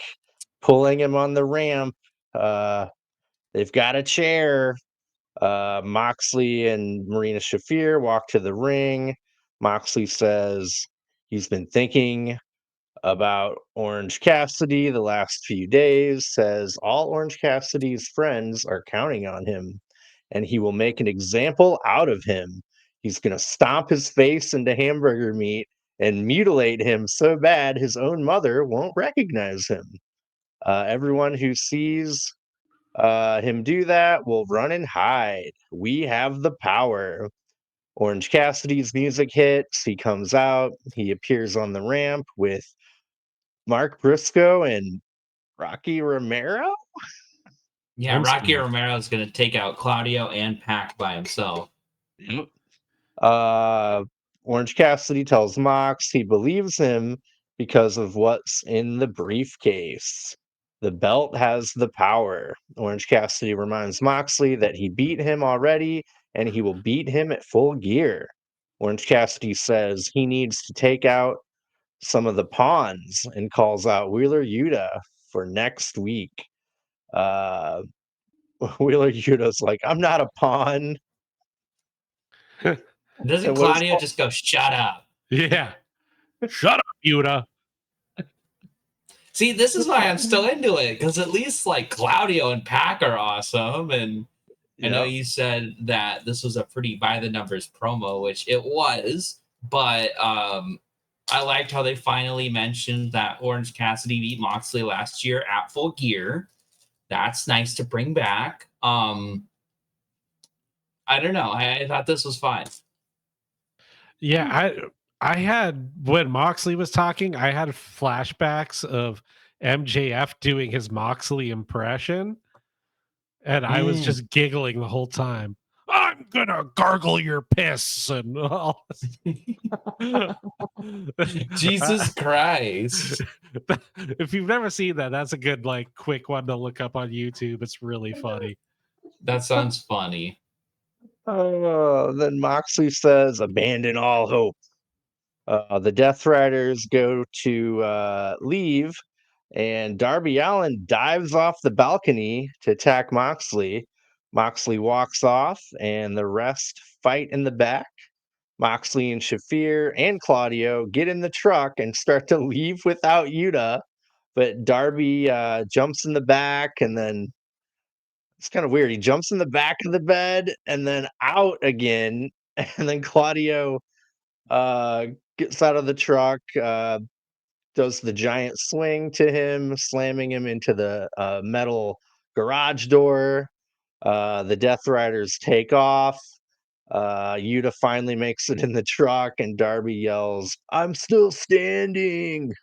A: pulling him on the ramp. Uh, they've got a chair. Moxley and Marina Shafir walk to the ring. Moxley says he's been thinking about Orange Cassidy the last few days, says all Orange Cassidy's friends are counting on him, and he will make an example out of him. He's going to stomp his face into hamburger meat and mutilate him so bad his own mother won't recognize him. Everyone who sees him do that will run and hide. We have the power. Orange Cassidy's music hits. He comes out. He appears on the ramp with Mark Briscoe and Rocky Romero.
C: Yeah,
B: I'm
C: Rocky
B: scared.
C: Romero is going to take out Claudio and Pac by himself.
A: Yep. Uh, Orange Cassidy tells Mox he believes him because of what's in the briefcase. The belt has the power. Orange Cassidy reminds Moxley that he beat him already and he will beat him at full gear. Orange Cassidy says he needs to take out some of the pawns and calls out Wheeler Yuta for next week. Uh, Wheeler Yuta's like, I'm not a pawn.
C: Doesn't
A: And what is
C: Claudio just go, shut up?
B: Yeah. Shut up, Yuta.
C: See, this is why I'm still into it, because at least like Claudio and Pac are awesome. And I know
A: Yep.
C: you said that this was a pretty by the numbers promo, which it was, but I liked how they finally mentioned that Orange Cassidy beat Moxley last year at Full Gear. That's nice to bring back. I don't know. I thought this was fine.
B: Yeah, I had when Moxley was talking, I had flashbacks of MJF doing his Moxley impression, and I was just giggling the whole time. I'm gonna gargle your piss and all.
C: Jesus Christ.
B: If you've never seen that, that's a good like quick one to look up on YouTube. It's really funny.
C: That sounds funny.
A: Then Moxley says, abandon all hope. The Death Riders go to leave, and Darby Allin dives off the balcony to attack Moxley. Moxley walks off, and the rest fight in the back. Moxley and Shafir and Claudio get in the truck and start to leave without Yuta, but Darby jumps in the back, and then it's kind of weird. He jumps in the back of the bed and then out again, and then Claudio uh, gets out of the truck, does the giant swing to him, slamming him into the metal garage door. The Death Riders take off. Yuta finally makes it in the truck, and Darby yells, "I'm still standing."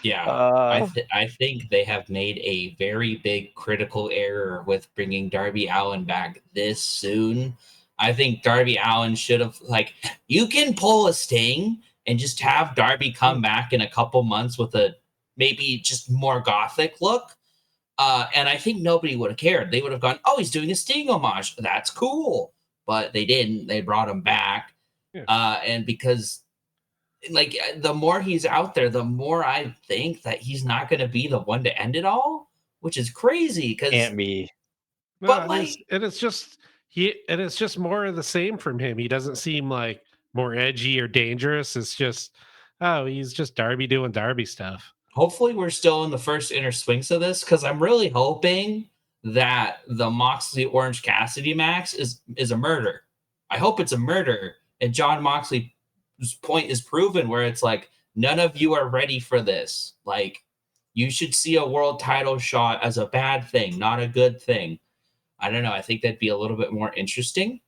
C: Yeah,
A: Uh,
C: I think they have made a very big critical error with bringing Darby Allin back this soon. I think Darby Allin should have like you can pull a Sting and just have Darby come back in a couple months with a maybe just more gothic look. And I think nobody would have cared. They would have gone, "Oh, he's doing a Sting homage. That's cool." But they didn't. They brought him back,
B: Yeah.
C: and because like the more he's out there, the more I think that he's not going to be the one to end it all, which is crazy. Because,
A: can't be.
B: No,
C: but
B: and
C: like,
B: it's just more of the same from him. He doesn't seem like more edgy or dangerous. It's just he's just Darby doing Darby stuff.
C: hopefully, we're still in the first inner swings of this because I'm really hoping that the Moxley Orange Cassidy Max is a murder. I hope it's a murder, and John Moxley's point is proven where it's like none of you are ready for this. Like, you should see a world title shot as a bad thing, not a good thing. I don't know. I think that'd be a little bit more interesting.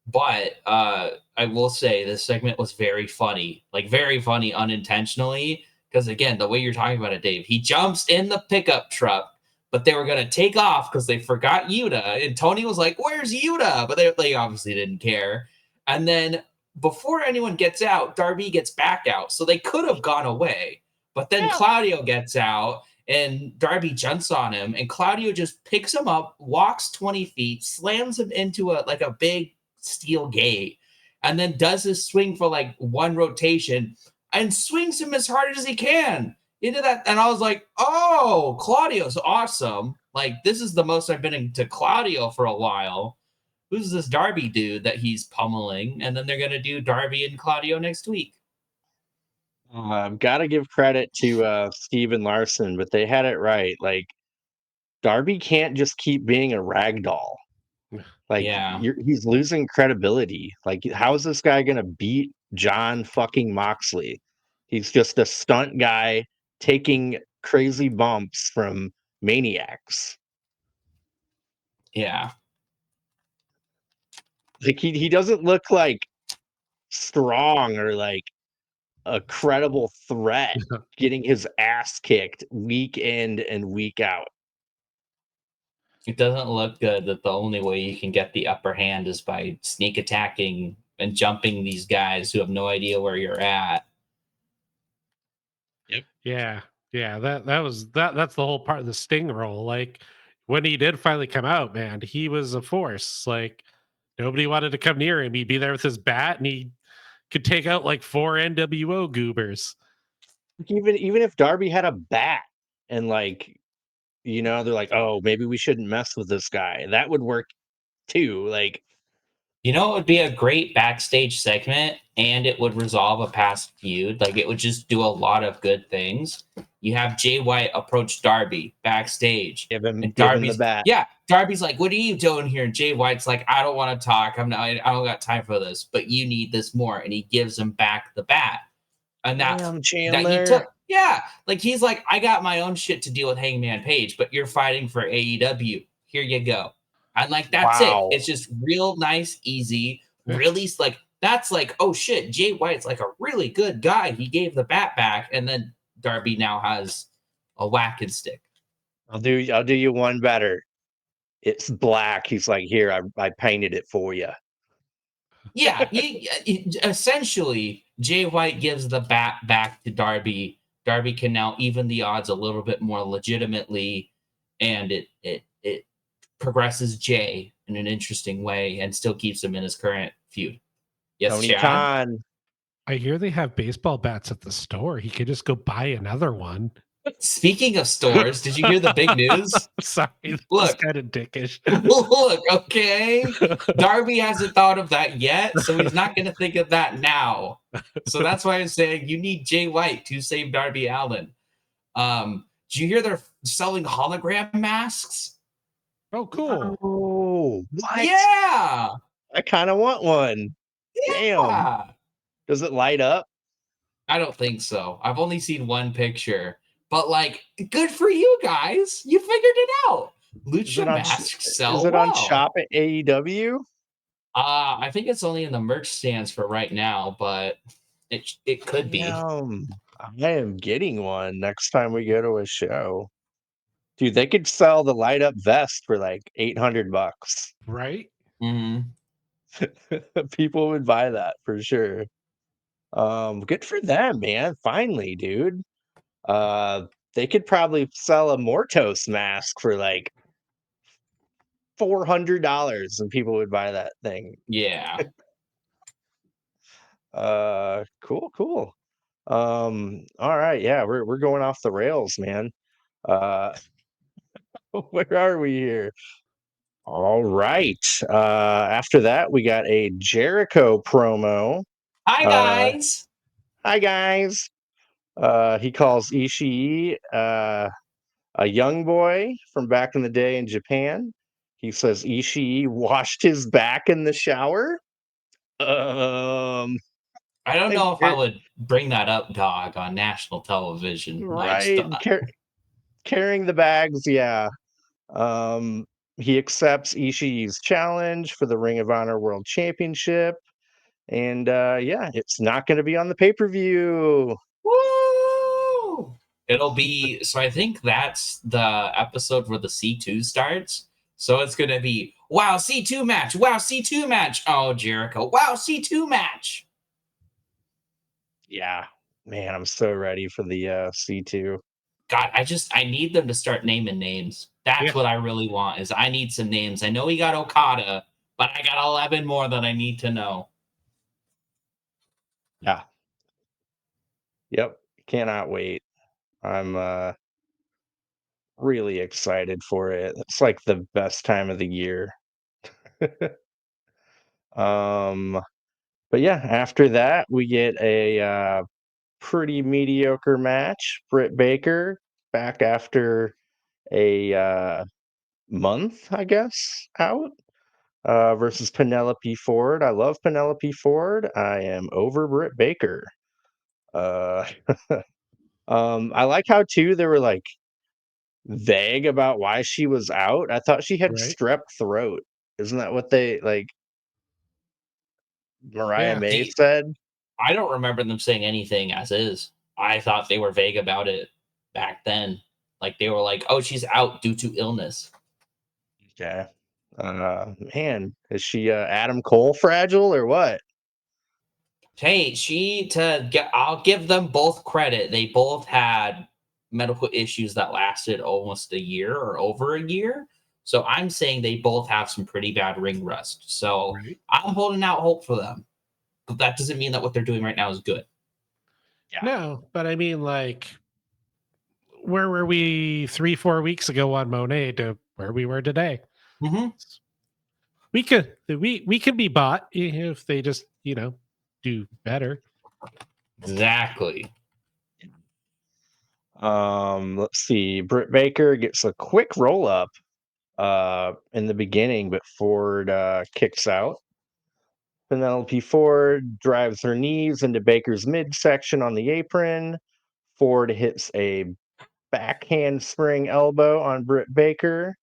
C: But I will say this segment was very funny, like very funny unintentionally. Because again, the way you're talking about it, Dave, he jumps in the pickup truck, but they were going to take off because they forgot Yuta. And Tony was like, "Where's Yuta?" But they obviously didn't care. And then before anyone gets out, Darby gets back out. So they could have gone away. But then Claudio gets out and Darby jumps on him, and Claudio just picks him up, walks 20 feet, slams him into a big steel gate, and then does his swing for like one rotation and swings him as hard as he can into that. And I was like, oh, Claudio's awesome. Like, this is the most I've been into Claudio for a while. Who's this Darby dude that he's pummeling? And then they're going to do Darby and Claudio next week.
A: I've got to give credit to Steven Larson, but they had it right. Like, Darby can't just keep being a rag doll. Like,
C: Yeah.
A: he's losing credibility. Like, how is this guy gonna beat John fucking Moxley? He's just a stunt guy taking crazy bumps from maniacs.
C: Yeah.
A: Like, he doesn't look like strong or like a credible threat getting his ass kicked week in and week out.
C: It doesn't look good that the only way you can get the upper hand is by sneak attacking and jumping these guys who have no idea where you're at.
B: Yeah, yeah. That's the whole part of the Sting role. Like when he did finally come out, man, he was a force. Like nobody wanted to come near him. He'd be there with his bat, and he could take out like 4 NWO goobers.
A: Even if Darby had a bat and like You know, they're like, oh, maybe we shouldn't mess with this guy. That would work too. Like,
C: You know, it would be a great backstage segment, and it would resolve a past feud. Like, it would just do a lot of good things. You have Jay White approach Darby backstage, and
A: give him the bat.
C: Darby's like, "What are you doing here?" And Jay White's like, "I don't want to talk. I don't got time for this. But you need this more." And he gives him back the bat, and
A: Damn,
C: that he
A: Chandler.
C: took. Yeah, like he's like, "I got my own shit to deal with Hangman Page, but you're fighting for AEW. Here you go." And like that's
A: Wow.
C: it. It's just real nice, easy, really like that's like, oh shit, Jay White's like a really good guy. He gave the bat back, and then Darby now has a whacking stick.
A: I'll do you one better. It's black. He's like, here, I painted it for you.
C: Yeah, he essentially Jay White gives the bat back to Darby. Darby can now even the odds a little bit more legitimately, and it progresses Jay in an interesting way and still keeps him in his current feud. Yes,
A: Tony
C: Chad?
A: Khan.
B: I hear they have baseball bats at the store. He could just go buy another one.
C: Speaking of stores, did you hear the big news?
B: Sorry, that
C: Look.
B: was kind of dickish.
C: Look, okay. Darby hasn't thought of that yet, so he's not going to think of that now. So that's why I'm saying you need Jay White to save Darby Allin. Did you hear they're selling hologram masks?
B: Oh, cool.
A: Oh, what?
C: Yeah.
A: I kind of want one.
C: Yeah.
A: Damn. Does it light up?
C: I don't think so. I've only seen one picture, but like, good for you guys. You figured it out. Lucha masks sell
A: Is it
C: well.
A: on shop at AEW?
C: I think it's only in the merch stands for right now, but it could be.
A: I am getting one next time we go to a show. Dude, they could sell the light up vest for like $800.
B: Right?
C: Mm-hmm.
A: People would buy that for sure. Good for them, man. Finally, dude. They could probably sell a Mortos mask for like $400 and people would buy that thing.
C: Yeah.
A: Cool. All right, yeah, we're going off the rails, man. Where are we here? All right. After that, we got a Jericho promo.
C: Hi guys.
A: Hi guys. He calls Ishii a young boy from back in the day in Japan. He says Ishii washed his back in the shower.
C: I don't know if I would bring that up, dog, on national television.
A: Right. Carrying the bags, yeah. He accepts Ishii's challenge for the Ring of Honor World Championship. And yeah, it's not going to be on the pay-per-view.
C: Woo! It'll be so I think that's the episode where the C2 starts. So it's gonna be wow, C2 match, wow, C2 match. Oh, Jericho, wow, C2 match.
A: Yeah, man, I'm so ready for the C2.
C: God, I need them to start naming names. That's what I really want is I need some names. I know we got Okada, but I got 11 more that I need to know.
A: Yeah. Yep. Cannot wait. I'm really excited for it. It's like the best time of the year. But yeah, after that we get a pretty mediocre match. Britt Baker back after a month, I guess, out versus Penelope Ford. I love Penelope Ford. I am over Britt Baker. Uh, I like how too they were like vague about why she was out. I thought she had strep throat. Isn't that what they like? Mariah May said.
C: I don't remember them saying anything as is. I thought they were vague about it back then. Like they were like, "Oh, she's out due to illness."
A: Okay. Man, is she Adam Cole fragile or what?
C: Hey, I'll give them both credit. They both had medical issues that lasted almost a year or over a year. So I'm saying they both have some pretty bad ring rust. So I'm holding out hope for them. But that doesn't mean that what they're doing right now is good.
B: Yeah. No, but I mean, like, where were we 3-4 weeks ago on Monet to where we were today?
C: Mm-hmm.
B: We could be bought if they just do better.
C: Exactly.
A: Let's see. Britt Baker gets a quick roll up in the beginning, but Ford kicks out. Penelope Ford drives her knees into Baker's midsection on the apron. Ford hits a backhand spring elbow on Britt Baker.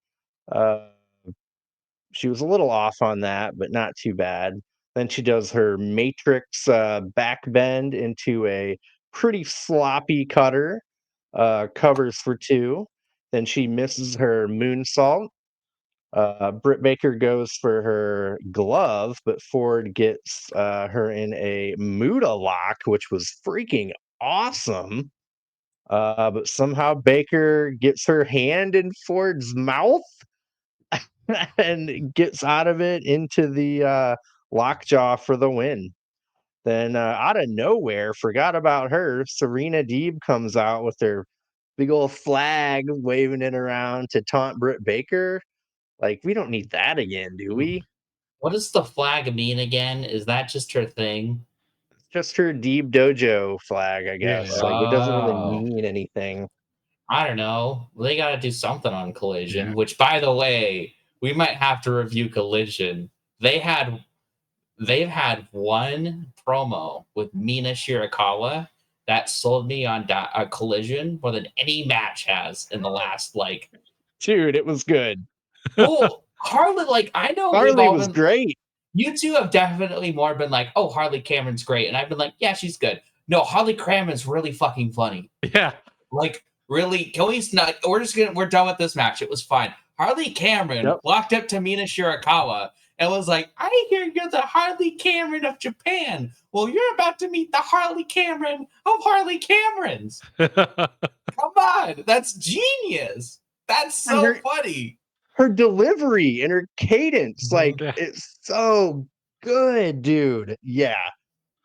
A: She was a little off on that, but not too bad. Then she does her Matrix back bend into a pretty sloppy cutter, covers for 2. Then she misses her moonsault. Britt Baker goes for her glove, but Ford gets her in a Muda lock, which was freaking awesome. But somehow Baker gets her hand in Ford's mouth and gets out of it into the lockjaw for the win. Then out of nowhere, forgot about her, Serena Deeb comes out with her big old flag, waving it around to taunt Britt Baker. Like, we don't need that again, do we?
C: What does the flag mean again? Is that just her thing?
A: It's just her Deeb Dojo flag, I guess.
B: Yeah.
A: Like, it doesn't really
C: Oh,
A: mean anything.
C: I don't know. They got to do something on Collision,
B: Yeah.
C: which, by the way, we might have to review Collision. They've had one promo with Mina Shirakawa that sold me on a Collision more than any match has in the last
A: Dude, it was good.
C: Well, Harley, I know we've
A: Harley
C: all
A: was
C: been.
A: great.
C: You two have definitely more been like, oh, Harley Cameron's great. And I've been like, yeah, she's good. No, Harley Cameron's really fucking funny.
B: Yeah.
C: Really, can we not? We're done with this match. It was fine. Harley Cameron walked up to Mina Shirakawa and was like, I hear you're the Harley Cameron of Japan. Well, you're about to meet the Harley Cameron of Harley Camerons. Come on. That's genius. That's so funny.
A: Her delivery and her cadence, it's so good, dude. Yeah,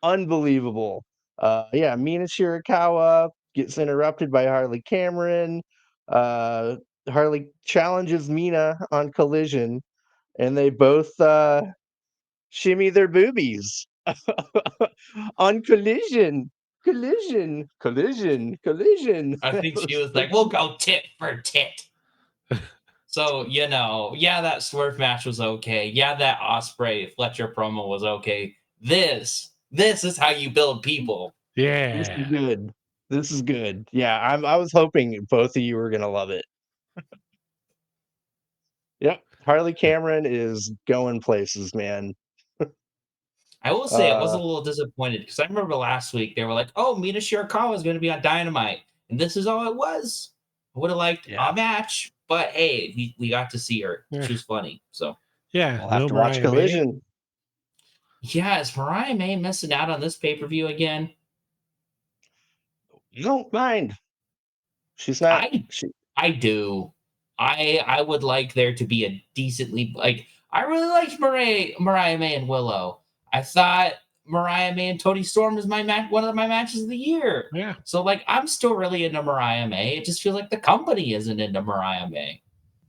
A: unbelievable. Mina Shirakawa gets interrupted by Harley Cameron. Harley challenges Mina on Collision, and they both shimmy their boobies on Collision. Collision.
C: I think she was like, we'll go tit for tit. So, that Swerve match was okay. Yeah, that Osprey Fletcher promo was okay. This is how you build people.
B: Yeah.
A: This is good. Yeah, I was hoping both of you were gonna love it. Yep. Harley Cameron is going places, man.
C: I will say I was a little disappointed because I remember last week they were like, oh, Mina Shirakawa is going to be on Dynamite. And this is all it was. I would have liked a match, but hey, we got to see her. She was funny. So
B: yeah,
A: we'll have to watch Collision.
C: Yeah, is Mariah May missing out on this pay-per-view again?
A: You don't mind. She's not.
C: I do. I would like there to be a decently I really liked Mariah May and Willow. I thought Mariah May and Toni Storm was one of my matches of the year.
B: Yeah.
C: So I'm still really into Mariah May. It just feels like the company isn't into Mariah May.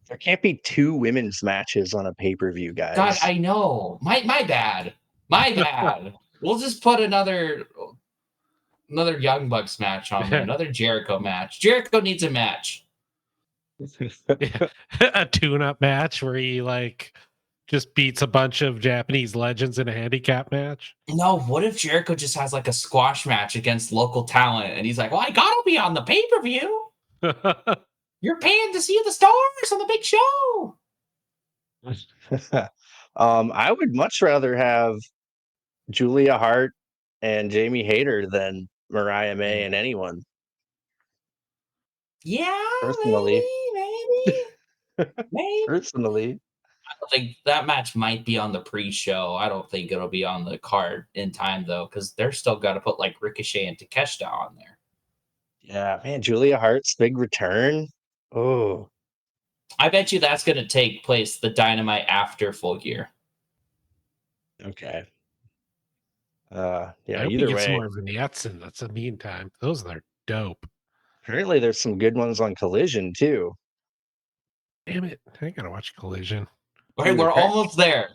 A: There can't be 2 women's matches on a pay-per-view, guys.
C: God, I know. My bad. My bad. We'll just put another Young Bucks match on there. Another Jericho match. Jericho needs a match.
B: A tune-up match where he just beats a bunch of Japanese legends in a handicap match.
C: No, what if Jericho just has a squash match against local talent and he's like, well, I gotta be on the pay-per-view. You're paying to see the stars on the big show.
A: I would much rather have Julia Hart and Jamie Hayter than Mariah May and anyone.
C: Yeah,
A: personally.
C: Maybe.
A: Personally.
C: I think that match might be on the pre-show. I don't think it'll be on the card in time, though, because they're still got to put Ricochet and Takeshita on there.
A: Yeah, man, Julia Hart's big return. Oh.
C: I bet you that's going to take place the Dynamite after Full Gear.
A: Okay.
B: Yeah, either way. Some more vignettes in the meantime. Those are dope.
A: Apparently, there's some good ones on Collision too.
B: Damn it! I gotta watch Collision.
C: Right,
A: Dude,
C: we're almost there.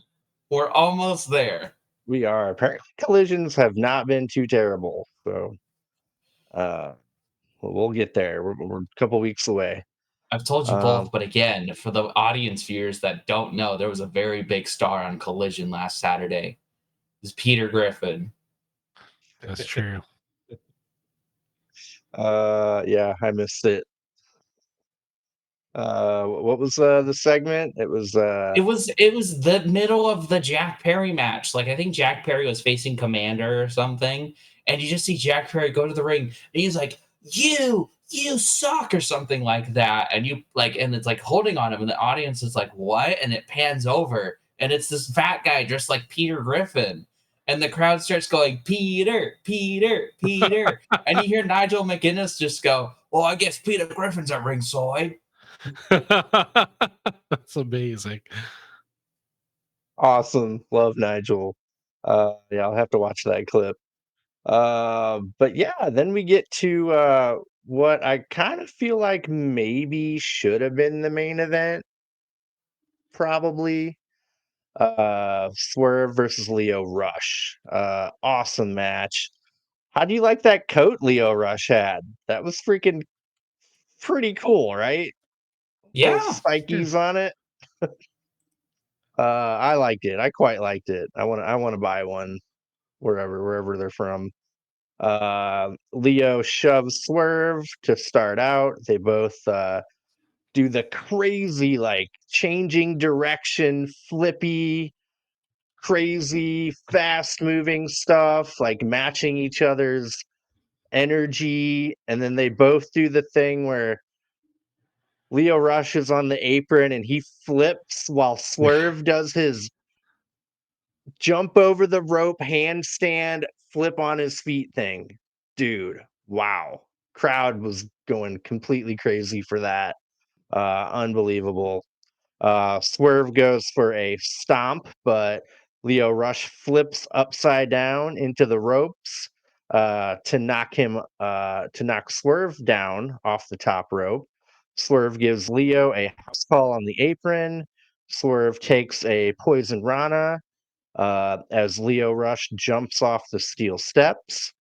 C: We're almost there.
A: we are. Apparently, collisions have not been too terrible. So, we'll get there. We're a couple weeks away.
C: I've told you
A: Um,
C: both, but again, for the audience viewers that don't know, there was a very big star on Collision last Saturday. It was Peter Griffin.
B: That's true.
A: yeah, I missed it. What was the segment? It was
C: It was the middle of the Jack Perry match. Like I think Jack Perry was facing Commander or something, and you just see Jack Perry go to the ring, and he's like, "You suck" or something like that, and and it's like holding on him, and the audience is like, "What?" And it pans over, and it's this fat guy dressed like Peter Griffin, and the crowd starts going, "Peter, Peter, Peter," and you hear Nigel McGuinness just go, "Well, I guess Peter Griffin's at ringside."
B: That's amazing.
A: awesome. Love Nigel. Yeah, I'll have to watch that clip. But yeah, then we get to what I kind of feel like maybe should have been the main event, probably. Swerve versus Leo Rush. Awesome match. How do you like that coat Leo Rush had? That was freaking pretty cool, right? Those
C: Yeah.
A: spikies on it. I liked it. I quite liked it. I want to buy one wherever they're from. Leo shoves Swerve to start out. They both do the crazy, like, changing direction, flippy, crazy, fast moving stuff, like matching each other's energy. And then they both do the thing where Leo Rush is on the apron and he flips while Swerve does his jump over the rope, handstand, flip on his feet thing. Dude, wow. Crowd was going completely crazy for that. Unbelievable. Swerve goes for a stomp, but Leo Rush flips upside down into the ropes to knock Swerve down off the top rope. Swerve gives Leo a house call on the apron. Swerve takes a poison rana as Leo Rush jumps off the steel steps.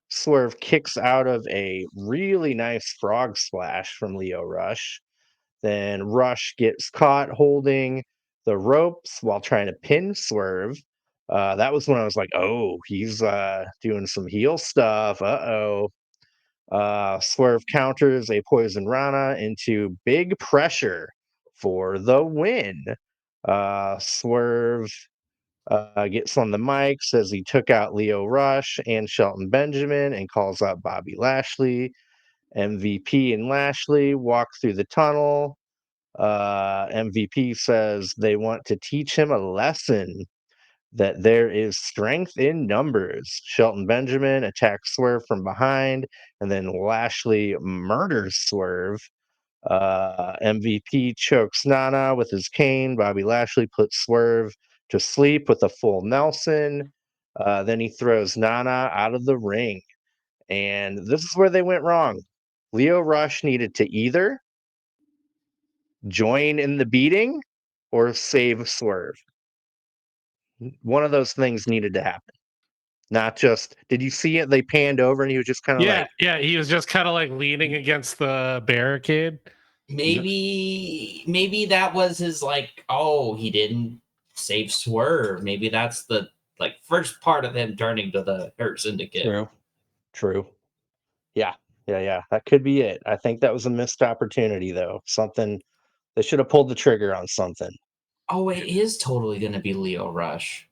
A: Swerve kicks out of a really nice frog splash from Leo Rush. Then Rush gets caught holding the ropes while trying to pin Swerve. That was when I was like, oh, he's doing some heel stuff. Uh-oh. Swerve counters a poison rana into big pressure for the win. Swerve gets on the mic, says he took out Leo Rush and Shelton Benjamin, and calls out Bobby Lashley. MVP and Lashley walk through the tunnel. MVP says they want to teach him a lesson that there is strength in numbers. Shelton Benjamin attacks Swerve from behind, and then Lashley murders Swerve. MVP chokes Nana with his cane. Bobby Lashley puts Swerve to sleep with a full Nelson. Then he throws Nana out of the ring. And this is where they went wrong. Leo Rush needed to either join in the beating or save Swerve. One of those things needed to happen. Not just, did you see it? They panned over and he was just kind of like,
B: Yeah, he was just kind of like leaning against the barricade.
C: Maybe that was his like, oh, he didn't save Swerve. Maybe that's the like first part of him turning to the Hurt Syndicate.
A: True. Yeah. That could be it. I think that was a missed opportunity, though. Something, they should have pulled the trigger on something.
C: Oh, it is totally gonna be Leo Rush.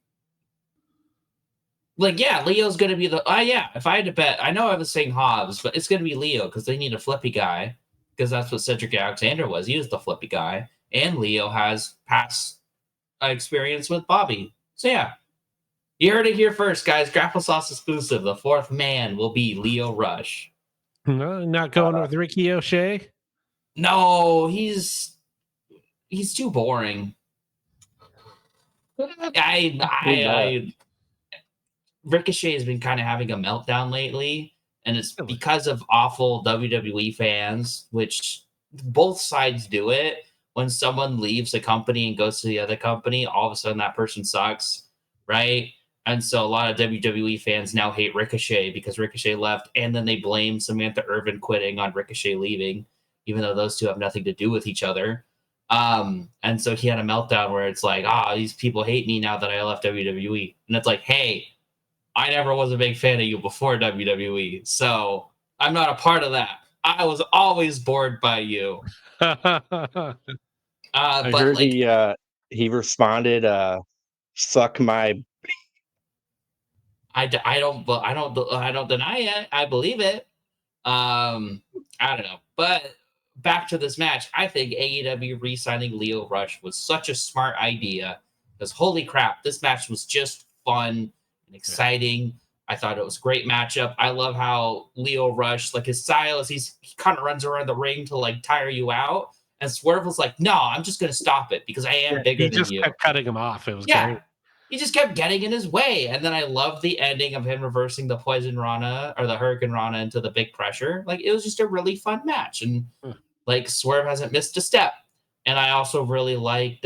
C: Like, yeah, Leo's gonna be the yeah, if I had to bet, I know I was saying Hobbs, but it's gonna be Leo because they need a flippy guy. Because that's what Cedric Alexander was. He was the flippy guy. And Leo has past experience with Bobby. So yeah. You heard it here first, guys. Grapple-Sauce exclusive. The fourth man will be Leo Rush.
B: No, not going with Ricky O'Shea.
C: No, he's too boring. I Ricochet has been kind of having a meltdown lately, And it's because of awful WWE fans, which both sides do it. When someone leaves a company and goes to the other company, all of a sudden that person sucks, right? And so a lot of WWE fans now hate Ricochet because Ricochet left, and then they blame Samantha Irvin quitting on Ricochet leaving, even though those two have nothing to do with each other. And so he had a meltdown where it's like, these people hate me now that I left WWE. And it's like, hey, I never was a big fan of you before WWE, so I'm not a part of that. I was always bored by you.
A: I
C: But
A: heard
C: like,
A: he responded, "Suck my."
C: I don't deny it. I believe it. I don't know. But back to this match, I think AEW re-signing Lio Rush was such a smart idea. Because holy crap, this match was just fun and exciting. I thought it was a great matchup. I love how Lio Rush, like his style is he kind of runs around the ring to like tire you out. And Swerve was like, no, I'm just gonna stop it because I am bigger than you.
B: He just kept cutting him off. It was
C: Yeah.
B: great.
C: He just kept getting in his way. And then I love the ending of him reversing the Poison Rana or the Hurricane Rana into the big pressure. Like, it was just a really fun match. And like, Swerve hasn't missed a step. And I also really liked,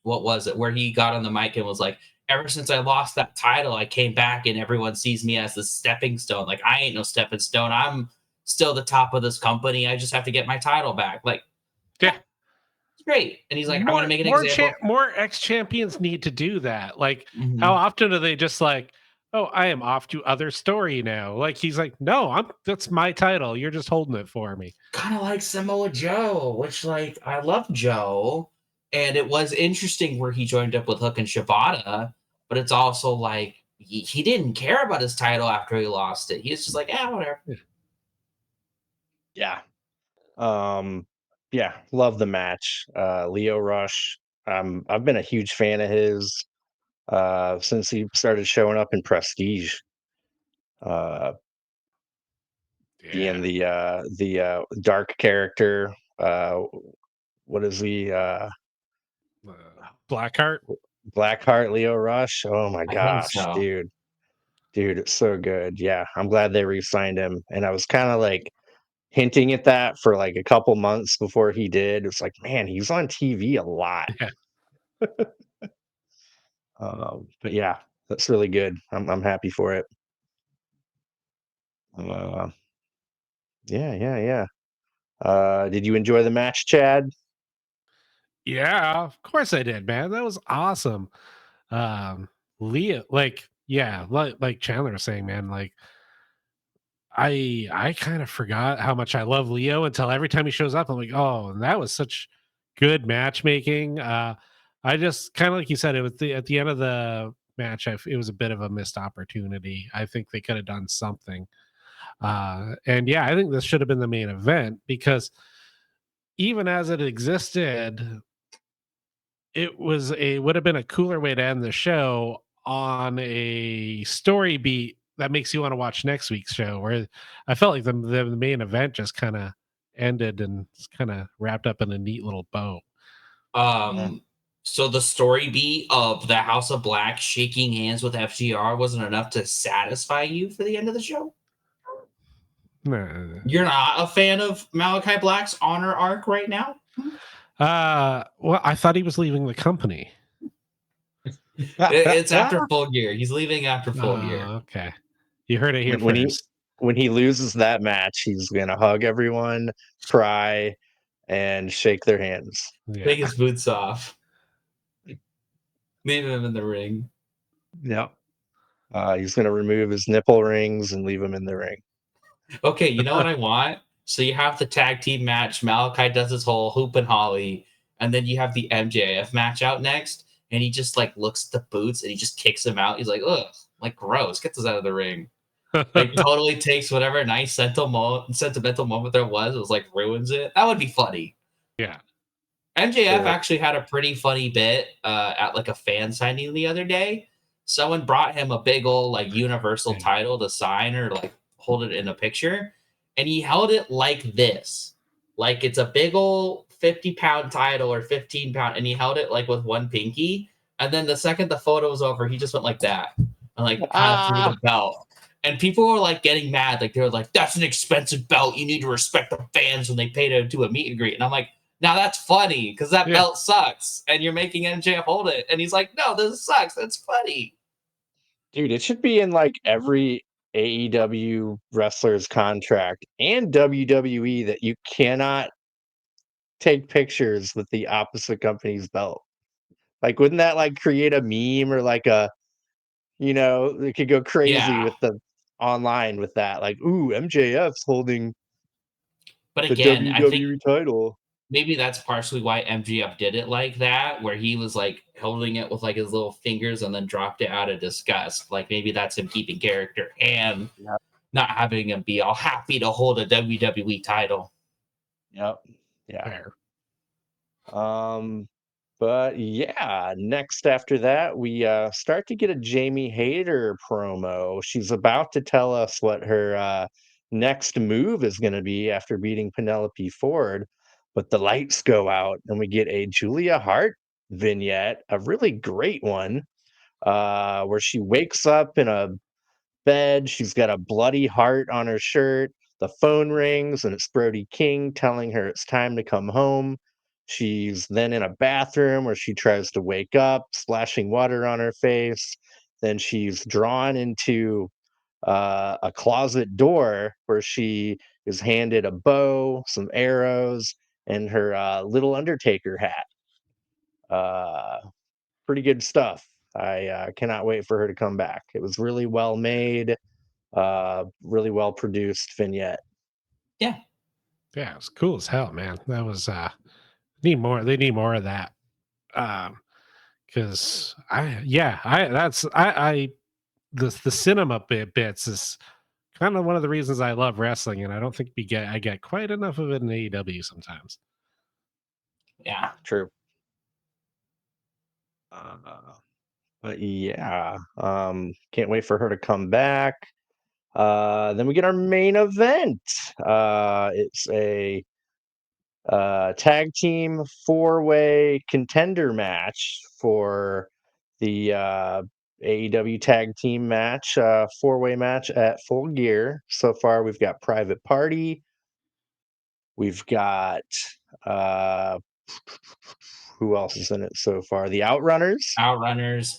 C: what was it, where he got on the mic and was like, ever since I lost that title, I came back and everyone sees me as the stepping stone. Like, I ain't no stepping stone. I'm still the top of this company. I just have to get my title back. Like,
B: yeah.
C: Great. And he's like, I'm going to make an example.
B: More ex-champions need to do that. Like, how often are they just like, oh, I am off to other story now? Like, he's like, no, that's my title. You're just holding it for me.
C: Kind of like Samoa Joe, which, like, I love Joe. And it was interesting where he joined up with Hook and Shibata, but it's also like, he didn't care about his title after he lost it. He was just like, whatever.
A: Yeah. Yeah, love the match. Lio Rush. I've been a huge fan of his since he started showing up in Prestige. Being the dark character. What is he?
B: Blackheart.
A: Blackheart Lio Rush. Oh my
C: I think
A: gosh,
C: so.
A: dude, it's so good. Yeah, I'm glad they re-signed him, and I was kind of like hinting at that for like a couple months before he did. It's like, man, he's on TV a lot.
B: Yeah.
A: But yeah, that's really good. I'm happy for it. Yeah. Did you enjoy the match, Chad?
B: Yeah, of course I did, man. That was awesome. Leah, like Chandler was saying, man, like I kind of forgot how much I love Leo until every time he shows up, I'm like, oh, that was such good matchmaking. I just kind of like you said, it was at the end of the match, it was a bit of a missed opportunity. I think they could have done something. And yeah, I think this should have been the main event because even as it existed, it would have been a cooler way to end the show on a story beat that makes you want to watch next week's show. Where I felt like the main event just kind of ended and kind of wrapped up in a neat little bow.
C: So the story beat of the House of Black shaking hands with FGR wasn't enough to satisfy you for the end of the show?
B: Nah.
C: You're not a fan of Malakai Black's honor arc right now?
B: Well, I thought he was leaving the company.
C: It's after Full Gear. He's leaving after Full Gear.
B: Okay. You heard it here
A: first. When he loses that match, he's gonna hug everyone, cry, and shake their hands.
B: Yeah.
C: Take his boots off. Leave him in the ring.
A: Yep. He's gonna remove his nipple rings and leave him in the ring.
C: Okay, you know what I want? So you have the tag team match. Malakai does his whole hoop and holly, and then you have the MJF match out next, and he just like looks at the boots and he just kicks him out. He's like, ugh, like gross. Get this out of the ring. Like totally takes whatever nice sentimental moment there was. It was like ruins it. That would be funny.
B: Yeah.
C: MJF actually had a pretty funny bit at like a fan signing the other day. Someone brought him a big old like universal title to sign or like hold it in a picture, and he held it like this, like it's a big old 50-pound title or 15-pound, and he held it like with one pinky, and then the second the photo was over, he just went like that and like kind of threw the belt. And people were like getting mad. Like they were like, that's an expensive belt. You need to respect the fans when they pay to do a meet and greet. And I'm like, now that's funny because that belt sucks. And you're making MJF hold it. And he's like, no, this sucks. That's funny.
A: Dude, it should be in like every AEW wrestler's contract and WWE that you cannot take pictures with the opposite company's belt. Like, wouldn't that like create a meme or like it could go crazy
C: Yeah.
A: with the online with that. Like, ooh, MJF's holding
C: But
A: the
C: again, I think
A: WWE title.
C: maybe that's partially why MGF did it like that, where he was like holding it with like his little fingers and then dropped it out of disgust. Like maybe that's him keeping character and
A: Yep.
C: not having him be all happy to hold a WWE title.
A: Yep. Yeah.
B: Fair.
A: But yeah, next after that, we start to get a Jamie Hayter promo. She's about to tell us what her next move is going to be after beating Penelope Ford. But the lights go out, and we get a Julia Hart vignette, a really great one, where she wakes up in a bed. She's got a bloody heart on her shirt. The phone rings, and it's Brody King telling her it's time to come home. She's then in a bathroom where she tries to wake up, splashing water on her face. Then she's drawn into a closet door where she is handed a bow, some arrows, and her little Undertaker hat. Pretty good stuff. I cannot wait for her to come back. It was really well made, really well produced vignette.
C: Yeah.
B: Yeah, it's cool as hell, man. That was need more. They need more of that. Because the cinema bits is kind of one of the reasons I love wrestling, and I don't think I get quite enough of it in AEW sometimes.
C: Yeah.
A: True. But yeah, can't wait for her to come back. Then we get our main event. It's a tag team 4-way contender match for the AEW tag team match, 4-way match at Full Gear. So far, we've got Private Party. We've got who else is in it so far? The Outrunners.
C: Outrunners.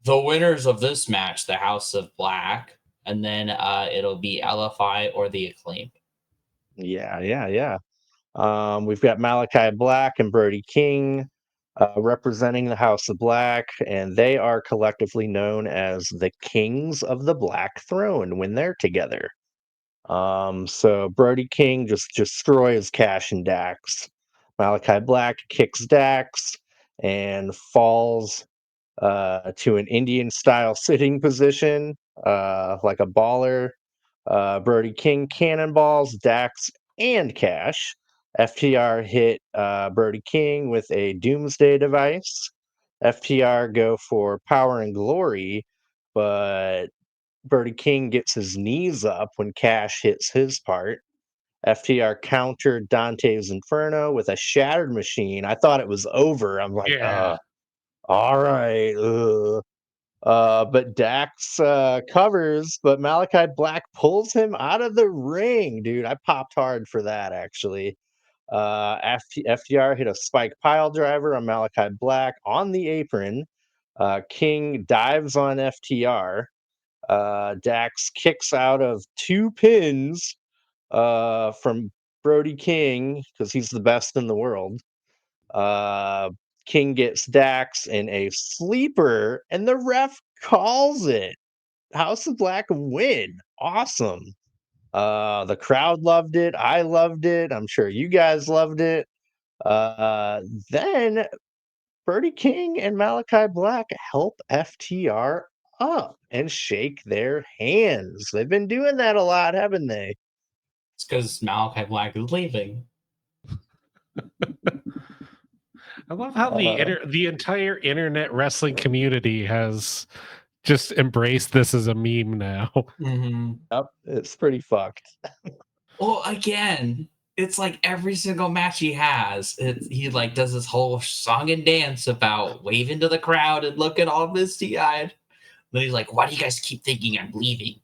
C: The winners of this match, the House of Black, and then it'll be LFI or the Acclaim.
A: Yeah. We've got Malakai Black and Brody King representing the House of Black, and they are collectively known as the Kings of the Black Throne when they're together. So Brody King just destroys Cash and Dax. Malakai Black kicks Dax and falls to an Indian-style sitting position, like a baller. Brody King cannonballs Dax and Cash. FTR hit Brody King with a Doomsday device. FTR go for Power and Glory, but Brody King gets his knees up when Cash hits his part. FTR countered Dante's Inferno with a Shattered Machine. I thought it was over. I'm like,
B: Yeah.
A: all right. But Dax covers, but Malakai Black pulls him out of the ring, dude. I popped hard for that, actually. FTR hit a spike pile driver on Malakai Black on the apron. King dives on FTR. Dax kicks out of 2 pins from Brody King because he's the best in the world. King gets Dax in a sleeper, and the ref calls it. House of Black win. Awesome. The crowd loved it. I loved it. I'm sure you guys loved it. Then Brody King and Malakai Black help FTR up and shake their hands. They've been doing that a lot, haven't they?
C: It's because Malakai Black is leaving.
B: I love how the entire internet wrestling community has just embraced this as a meme now.
C: Mm-hmm.
A: Yep, it's pretty fucked.
C: Well, again, it's like every single match he has, he like does this whole song and dance about waving to the crowd and looking all misty-eyed. Then he's like, "Why do you guys keep thinking I'm leaving?"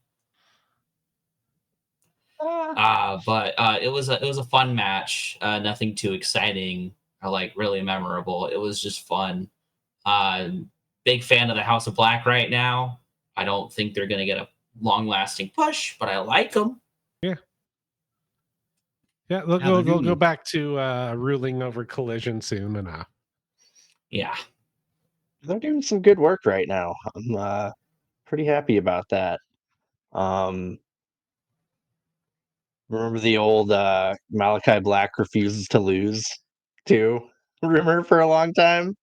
C: But it was a fun match. Nothing too exciting or like really memorable. It was just fun. Uh, Big fan of the House of Black right now. I don't think they're gonna get a long lasting push, but I like them.
B: Yeah. Yeah, they'll go back to ruling over Collision soon enough.
C: Yeah.
A: They're doing some good work right now. I'm pretty happy about that. Um, remember the old Malachi Black refuses to lose too? Rumor for a long time.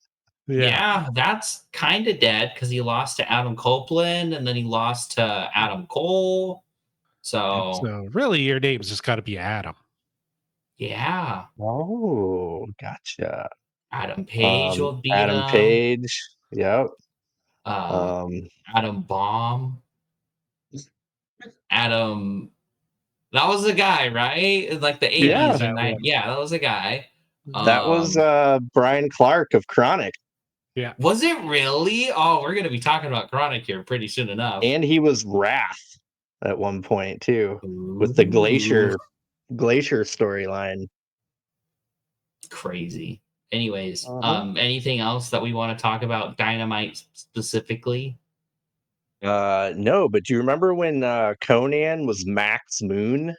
C: Yeah, that's kind of dead because he lost to Adam Copeland and then he lost to Adam Cole. So,
B: So really, your name's just got to be Adam.
C: yeah.
A: Oh, gotcha.
C: Adam Page will beat
A: Adam
C: him.
A: Page. Yep.
C: Um,
A: Um,
C: Adam Bomb. Adam. That was the guy, right? In like the 80s
A: yeah,
C: or 90s. Yeah, that was the guy.
A: that was Brian Clark of Chronic,
B: Yeah.
C: Was it really? Oh, we're going to be talking about Chronic here pretty soon enough.
A: and he was Wrath at one point too, with the
C: Ooh,
A: Glacier storyline.
C: crazy. Anyways,
A: Uh-huh.
C: anything else that we want to talk about Dynamite specifically?
A: No, but do you remember when Conan was Max Moon?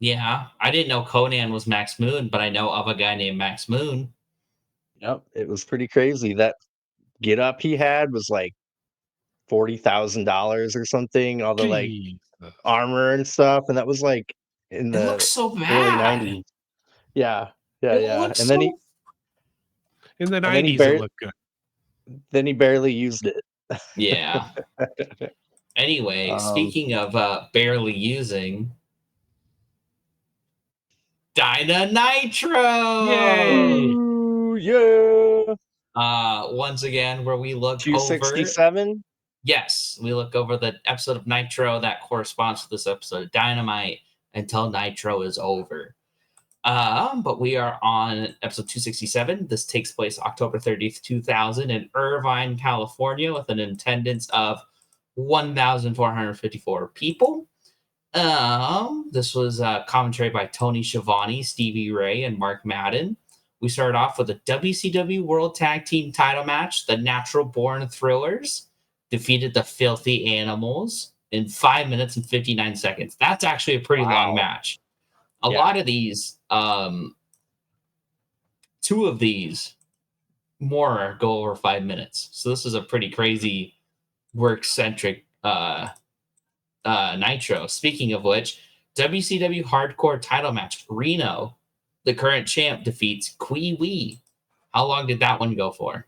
C: Yeah, I didn't know Conan was Max Moon, but I know of a guy named Max Moon.
A: Yep, it was pretty crazy. That get up he had was like $40,000 or something. All the like
B: Jesus.
A: armor and stuff, and that was like in
C: It looks
A: the
C: so
A: early
C: bad.
A: '90s. Yeah, yeah,
C: It
A: yeah.
C: looks so.
B: In the
A: And then he
B: 90s, it
A: barely
B: looked good.
A: barely used it.
C: Yeah. Anyway,
A: um,
C: speaking of barely using Dyna Nitro.
B: Yay!
A: ooh, yeah,
C: Once again, where we look over.
A: 267.
C: Yes, we look over the episode of Nitro that corresponds to this episode of Dynamite until Nitro is over. But we are on episode 267. This takes place October 30th, 2000 in Irvine, California, with an attendance of 1,454 people. This was commentary by Tony Schiavone, Stevie Ray, and Mark Madden. We started off with a WCW World Tag Team title match. The Natural Born Thrillers defeated the Filthy Animals in 5 minutes and 59 seconds. That's actually a pretty long
A: Wow.
C: match. A
A: Yeah.
C: lot of these, two of these more go over 5 minutes. So this is a pretty crazy work centric Nitro. Speaking of which, WCW Hardcore title match. Reno, the current champ, defeats Kwee Wee. How long did that one go for?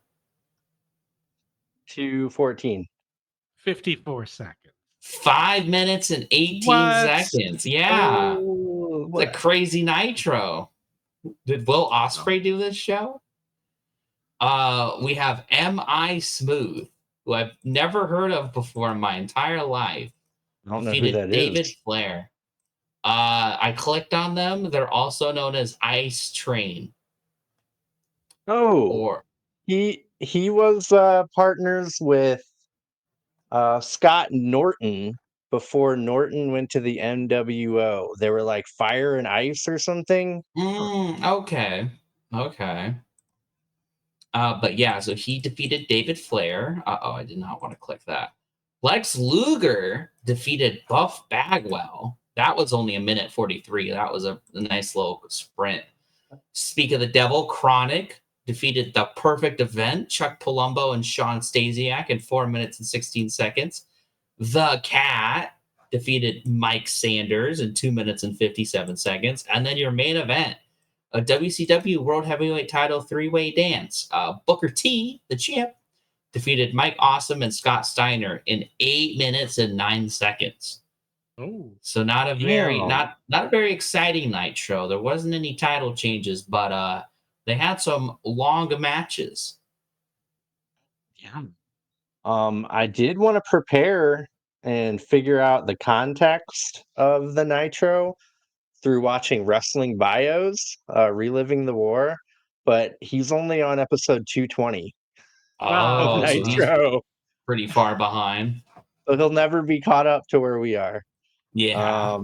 A: 214.
B: 54 seconds.
C: 5 minutes and 18
B: What?
C: seconds. Yeah.
A: Oh,
C: It's a crazy Nitro. Did Will Ospreay do this show? We have M.I. Smooth, who I've never heard of before in my entire life.
A: I don't know who
C: Defeated
A: that
C: David
A: is.
C: Flair. I clicked on them. They're also known as Ice Train.
A: Oh,
C: Or
A: he was partners with Scott Norton before Norton went to the NWO. They were like Fire and Ice or something.
C: okay. Okay. But yeah, so he defeated David Flair. Uh-oh, I did not want to click that. Lex Luger defeated Buff Bagwell. That was only a minute 43. That was a nice little sprint. Speak of the Devil, Chronic defeated the Perfect Event, Chuck Palumbo and Sean Stasiak in 4 minutes and 16 seconds. The Cat defeated Mike Sanders in 2 minutes and 57 seconds. And then your main event, a WCW World Heavyweight Title three-way dance. Booker T, the champ, defeated Mike Awesome and Scott Steiner in 8 minutes and 9 seconds.
B: Oh,
C: So not a
A: Damn.
C: very exciting Nitro. There wasn't any title changes, but they had some long matches.
A: Yeah. I did want to prepare and figure out the context of the Nitro through watching wrestling bios, reliving the war, but he's only on episode 220 of
C: Oh, so he's
A: Nitro,
C: pretty far behind.
A: so he'll never be caught up to where we are.
C: Yeah.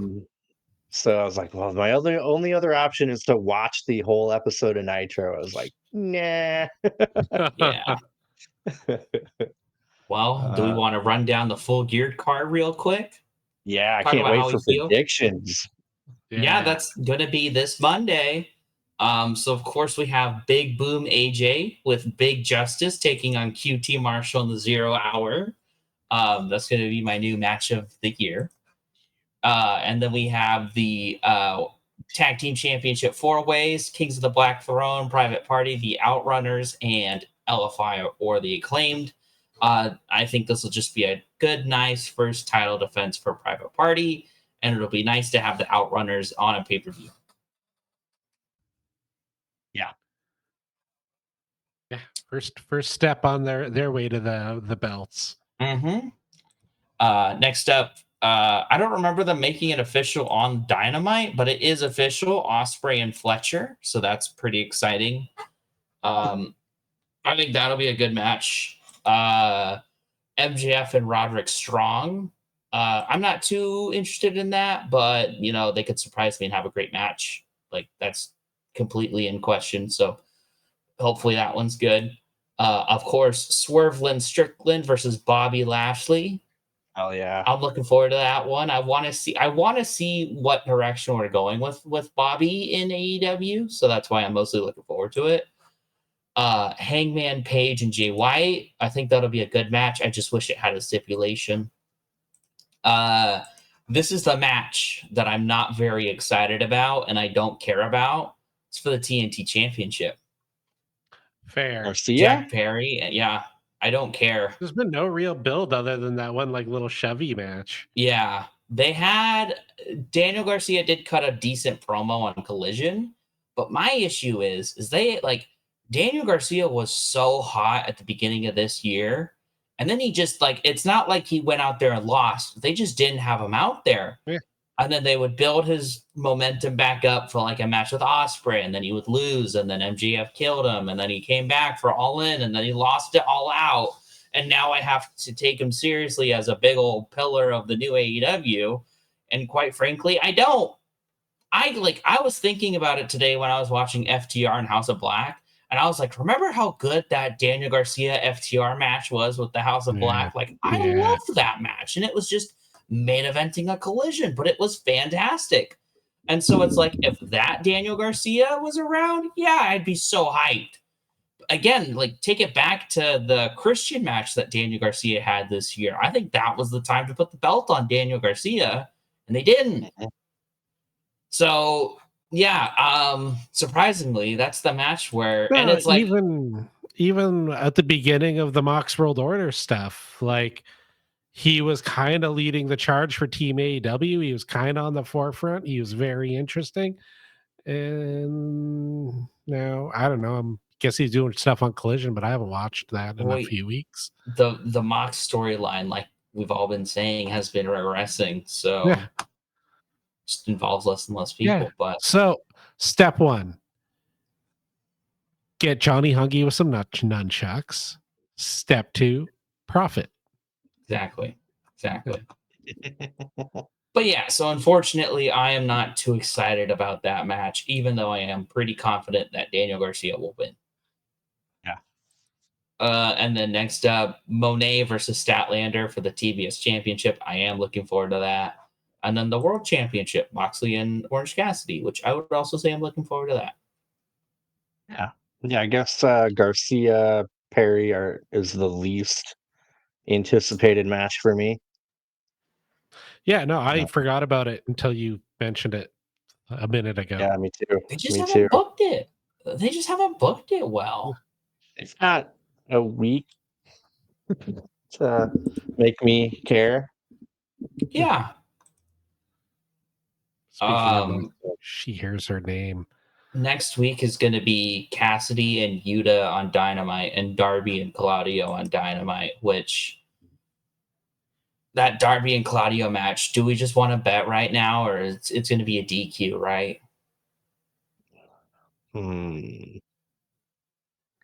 A: So I was like, well, my only other option is to watch the whole episode of Nitro. I was like, nah.
C: Yeah. Well, do we want to run down the full geared card real quick?
A: Yeah, I
C: Talk
A: can't
C: about
A: wait
C: how we
A: for
C: feel.
A: predictions.
C: Yeah, that's gonna be this Monday. So of course we have Big Boom AJ with Big Justice taking on QT Marshall in the 0 hour. That's gonna be my new match of the year. And then we have the tag team championship four ways: Kings of the Black Throne, Private Party, the Outrunners, and LFI or the Acclaimed. I think this will just be a good, nice first title defense for Private Party, and it'll be nice to have the Outrunners on a pay-per-view.
A: Yeah.
B: Yeah, first step on their way to the belts.
C: Mm-hmm. Next up, I don't remember them making it official on Dynamite, but it is official. Osprey and Fletcher, so that's pretty exciting. I think that'll be a good match. MJF and Roderick Strong. I'm not too interested in that, but they could surprise me and have a great match. Like that's completely in question. So hopefully that one's good. Of course, Swerve Strickland versus Bobby Lashley.
A: Oh yeah.
C: I'm looking forward to that one. I want to see what direction we're going with Bobby in AEW. So that's why I'm mostly looking forward to it. Hangman Page and Jay White. I think that'll be a good match. I just wish it had a stipulation. This is the match that I'm not very excited about and I don't care about. It's for the TNT Championship.
B: Fair.
A: Garcia?
C: Jack Perry. Yeah, I don't care.
B: There's been no real build other than that one like little Chevy match.
C: Yeah, they had Daniel Garcia did cut a decent promo on Collision, but my issue is they like Daniel Garcia was so hot at the beginning of this year, and then he just like it's not like he went out there and lost. They just didn't have him out there.
B: Yeah.
C: And then they would build his momentum back up for like a match with Osprey, and then he would lose, and then MGF killed him, and then he came back for All In, and then he lost it all out. And now I have to take him seriously as a big old pillar of the new AEW. And quite frankly, I don't. I was thinking about it today when I was watching FTR and House of Black, and I was like, remember how good that Daniel Garcia FTR match was with the House of Black? Like, I loved that match, and it was just main eventing a Collision, but it was fantastic. And so it's like, if that Daniel Garcia was around, yeah, I'd be so hyped. Again, like take it back to the Christian match that Daniel Garcia had this year. I think that was the time to put the belt on Daniel Garcia, and they didn't. So yeah, surprisingly, that's the match where and it's like
B: even at the beginning of the Mox World Order stuff, like he was kind of leading the charge for Team AEW. He was kind of on the forefront. He was very interesting. And now I don't know. I guess he's doing stuff on Collision, but I haven't watched that in a few weeks.
C: The Mox storyline, like we've all been saying, has been regressing. So
B: yeah.
C: Just involves less and less people.
B: Yeah.
C: But
B: so step one, get Johnny Hungy with some nunchucks. Step two, profit.
C: Exactly. But yeah, so unfortunately, I am not too excited about that match, even though I am pretty confident that Daniel Garcia will win.
A: Yeah.
C: And then next up, Monet versus Statlander for the TBS Championship. I am looking forward to that. And then the World Championship, Moxley and Orange Cassidy, which I would also say I'm looking forward to that.
A: Yeah. I guess Garcia Perry is the least anticipated match for me.
B: Yeah, no, I forgot about it until you mentioned it a minute ago.
A: Yeah, me too.
C: They just haven't booked it. They just haven't booked it well.
A: It's not a week to make me care.
C: Yeah.
B: Speaking of, she hears her name.
C: Next week is going to be Cassidy and Yuta on Dynamite and Darby and Claudio on Dynamite, which that Darby and Claudio match, do we just want to bet right now or it's going to be a DQ, right?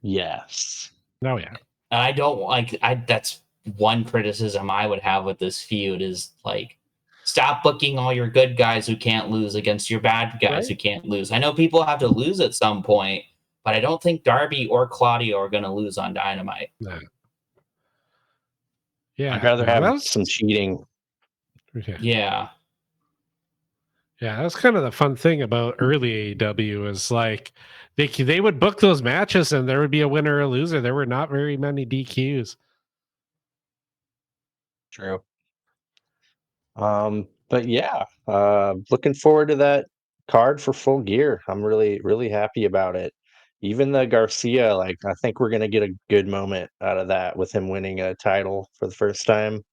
A: Yes.
B: Oh, yeah.
C: And I don't that's one criticism I would have with this feud is like Stop booking all your good guys who can't lose against your bad guys who can't lose. I know people have to lose at some point, but I don't think Darby or Claudio are going to lose on Dynamite.
B: No. Yeah,
A: I'd rather have some cheating.
C: Yeah.
B: Yeah, that's kind of the fun thing about early AEW is like they would book those matches and there would be a winner or a loser. There were not very many DQs.
A: True. But yeah, looking forward to that card for Full Gear. I'm really, really happy about it. Even the Garcia, like I think we're gonna get a good moment out of that with him winning a title for the first time.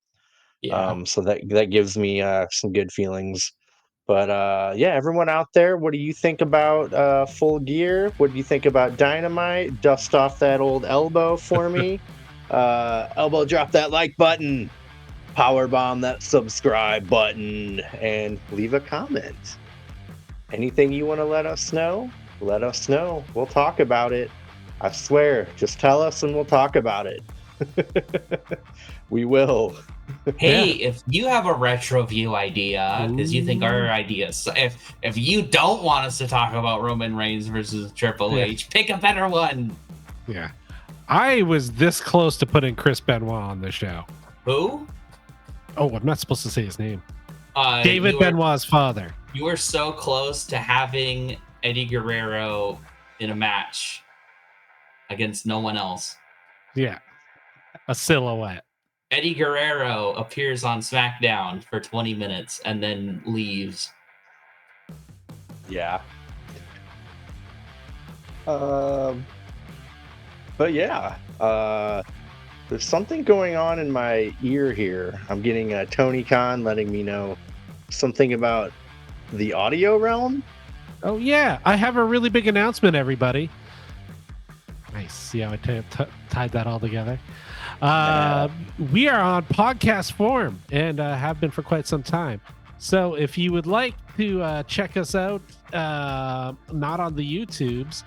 C: Yeah.
A: So that gives me some good feelings. But yeah, everyone out there, what do you think about Full Gear? What do you think about Dynamite? Dust off that old elbow for me. Elbow drop that like button. Power bomb that subscribe button and leave a comment. Anything you want to let us know? Let us know. We'll talk about it. I swear, just tell us and we'll talk about it. We will.
C: Hey, if you have a retro view idea, because you think our ideas, if you don't want us to talk about Roman Reigns versus Triple H, pick a better one.
B: Yeah. I was this close to putting Chris Benoit on the show.
C: Who?
B: Oh, I'm not supposed to say his name. David Benoit's father.
C: You were so close to having Eddie Guerrero in a match against no one else.
B: Yeah. A silhouette.
C: Eddie Guerrero appears on SmackDown for 20 minutes and then leaves.
A: Yeah. But yeah, there's something going on in my ear here. I'm getting a Tony Khan letting me know something about the audio realm.
B: Oh yeah, I have a really big announcement, everybody. Nice. See how I tied that all together? We are on podcast form and have been for quite some time. So if you would like to check us out, not on the YouTubes,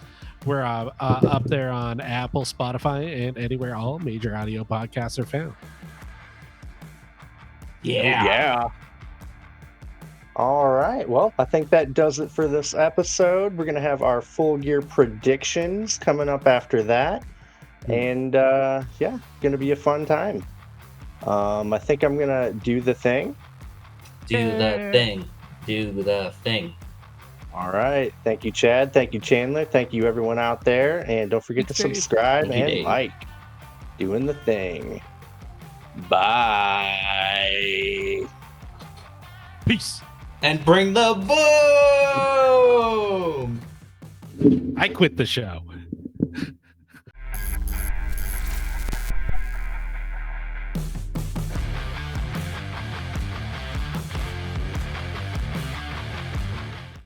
B: we're up there on Apple, Spotify, and anywhere all major audio podcasts are found.
C: Yeah.
A: All right. Well, I think that does it for this episode. We're going to have our Full Gear predictions coming up after that. And yeah, going to be a fun time. I think I'm going to do the thing.
C: Do the thing. Do the thing.
A: All right. Thank you, Chad. Thank you, Chandler. Thank you, everyone out there. And don't forget to subscribe and like. Doing the thing. Bye.
B: Peace.
C: And bring the boom!
B: I quit the show.